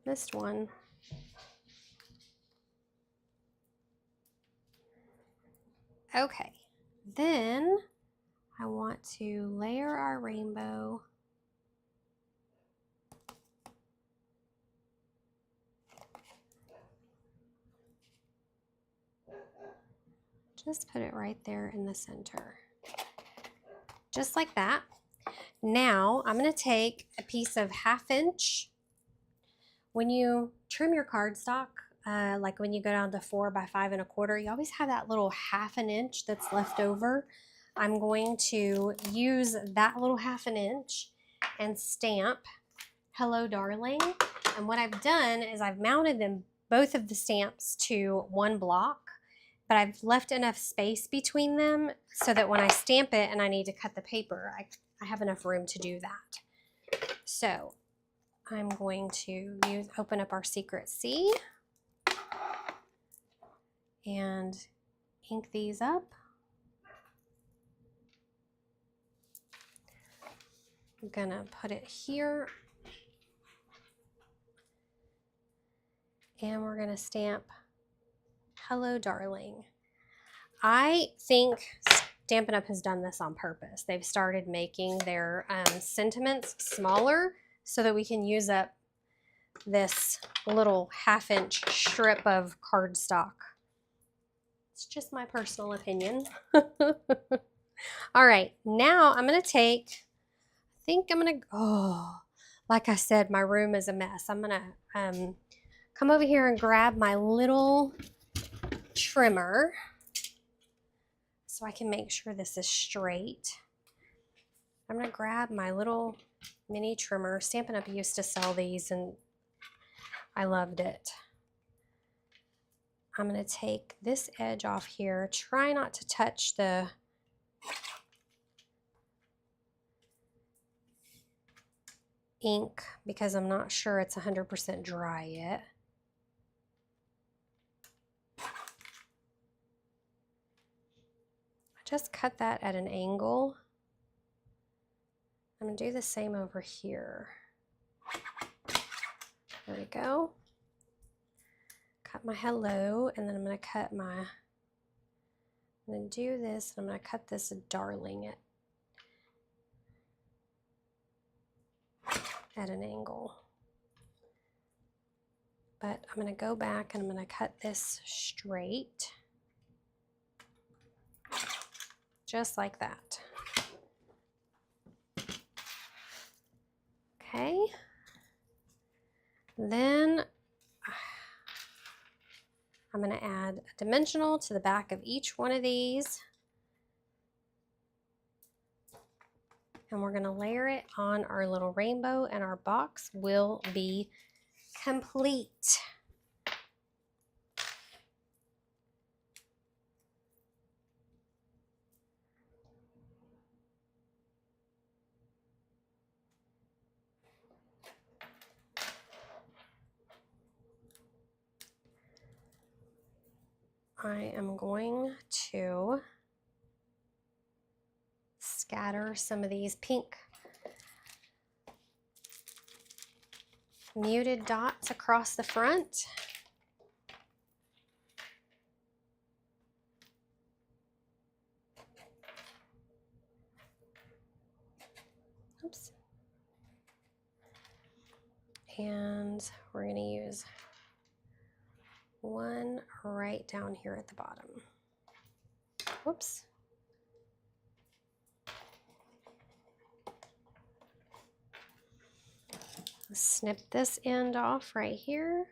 Missed one. Okay, then I want to layer our rainbow. Just put it right there in the center. Just like that. Now I'm going to take a piece of 1/2 inch. When you trim your cardstock, like when you go down to 4 by 5 1/4, you always have that little 1/2 inch that's left over. I'm going to use that little 1/2 inch and stamp Hello Darling. And what I've done is I've mounted them, both of the stamps, to one block, but I've left enough space between them so that when I stamp it and I need to cut the paper, I have enough room to do that. So I'm going to open up our Secret Sea and ink these up. I'm gonna put it here, and we're gonna stamp Hello Darling. I think Stampin' Up has done this on purpose. They've started making their sentiments smaller so that we can use up this little 1/2 inch strip of cardstock. It's just my personal opinion. All right, now I'm gonna take, like I said, my room is a mess. I'm gonna come over here and grab my little trimmer so I can make sure this is straight. I'm gonna grab my little mini trimmer. Stampin' Up used to sell these and I loved it. I'm gonna take this edge off here. Try not to touch the ink because I'm not sure it's 100% dry yet. Just cut that at an angle. I'm gonna do the same over here. There we go. Cut my hello, and then I'm gonna cut my, I'm gonna do this, and I'm gonna cut this darling at an angle. But I'm gonna go back and I'm gonna cut this straight. Just like that. Okay. Then I'm going to add a dimensional to the back of each one of these. And we're going to layer it on our little rainbow, and our box will be complete. I am going to scatter some of these pink muted dots across the front. Oops. And we're going to use one right down here at the bottom. Whoops. Snip this end off right here.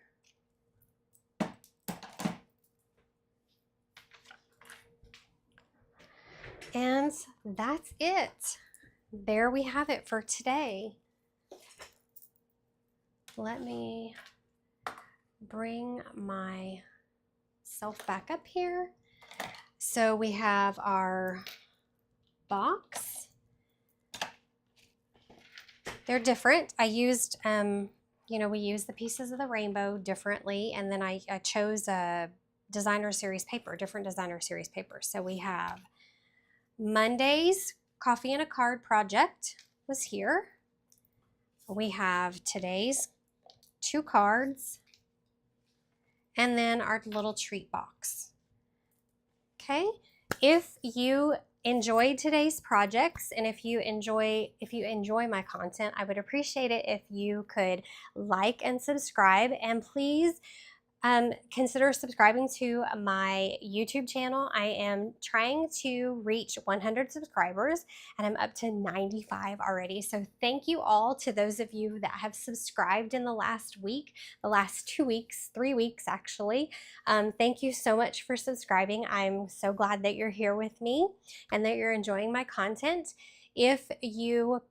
And that's it. There we have it for today. Let me bring myself back up here. So we have our box. They're different. I used, you know, we used the pieces of the rainbow differently, and then I chose a designer series paper, different designer series paper. So we have Monday's Coffee and a Card project was here. We have today's 2 cards, and then our little treat box. Okay, if you enjoyed today's projects, and if you enjoy my content, I would appreciate it if you could like and subscribe, and please consider subscribing to my YouTube channel. I am trying to reach 100 subscribers, and I'm up to 95 already. So thank you all to those of you that have subscribed in the last week, the last 2 weeks, 3 weeks actually. Thank you so much for subscribing. I'm so glad that you're here with me and that you're enjoying my content. If you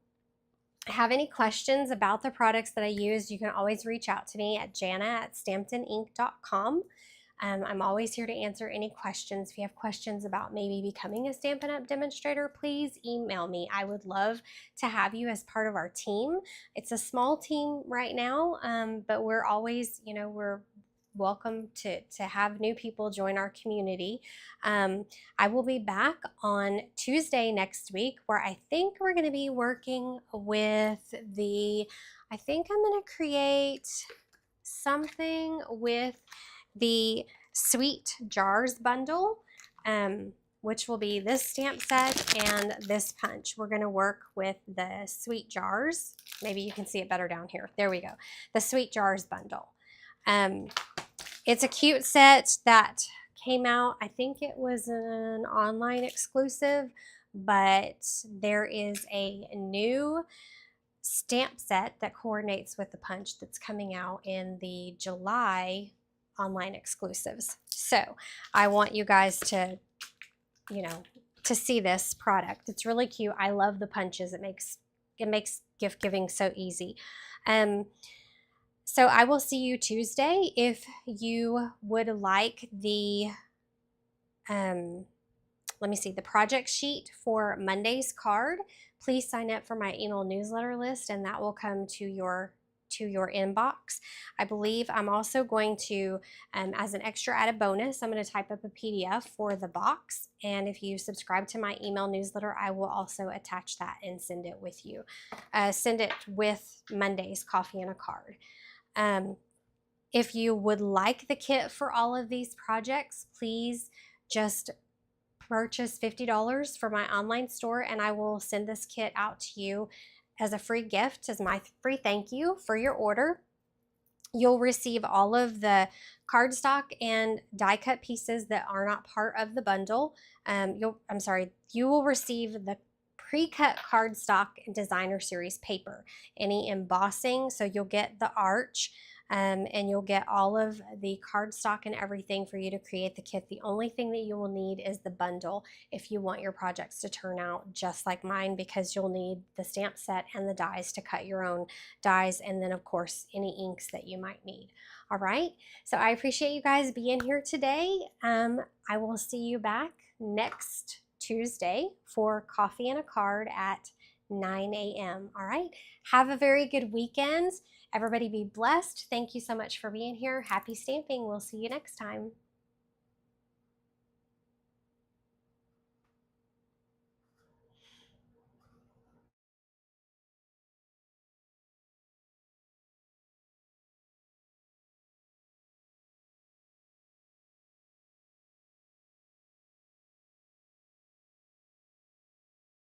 have any questions about the products that I use, you can always reach out to me at jana@stampininc.com. I'm always here to answer any questions. If you have questions about maybe becoming a Stampin' Up! Demonstrator, please email me. I would love to have you as part of our team. It's a small team right now, but we're always, you know, we're welcome to have new people join our community. I will be back on Tuesday next week, where I think we're going to be working with I think I'm going to create something with the Sweet Jars bundle, which will be this stamp set and this punch. We're going to work with the Sweet Jars. Maybe you can see it better down here. There we go. The Sweet Jars bundle. It's a cute set that came out. I think it was an online exclusive, but there is a new stamp set that coordinates with the punch that's coming out in the July online exclusives. So I want you guys to, you know, to see this product. It's really cute. I love the punches. It makes gift giving so easy. So I will see you Tuesday. If you would like the, let me see, the project sheet for Monday's card, please sign up for my email newsletter list, and that will come to your inbox. I believe I'm also going to, as an extra added bonus, I'm going to type up a PDF for the box, and if you subscribe to my email newsletter, I will also attach that and send it with you. Send it with Monday's Coffee and a Card. If you would like the kit for all of these projects, please just purchase $50 for my online store, and I will send this kit out to you as a free gift, as my free thank you for your order. You'll receive all of the cardstock and die cut pieces that are not part of the bundle. You will receive the pre-cut cardstock and designer series paper, any embossing, so you'll get the arch, and you'll get all of the cardstock and everything for you to create the kit. The only thing that you will need is the bundle if you want your projects to turn out just like mine, because you'll need the stamp set and the dies to cut your own dies, and then of course any inks that you might need. All right, so I appreciate you guys being here today. I will see you back next Tuesday for Coffee and a Card at 9 a.m. All right, have a very good weekend. Everybody be blessed. Thank you so much for being here. Happy stamping. We'll see you next time.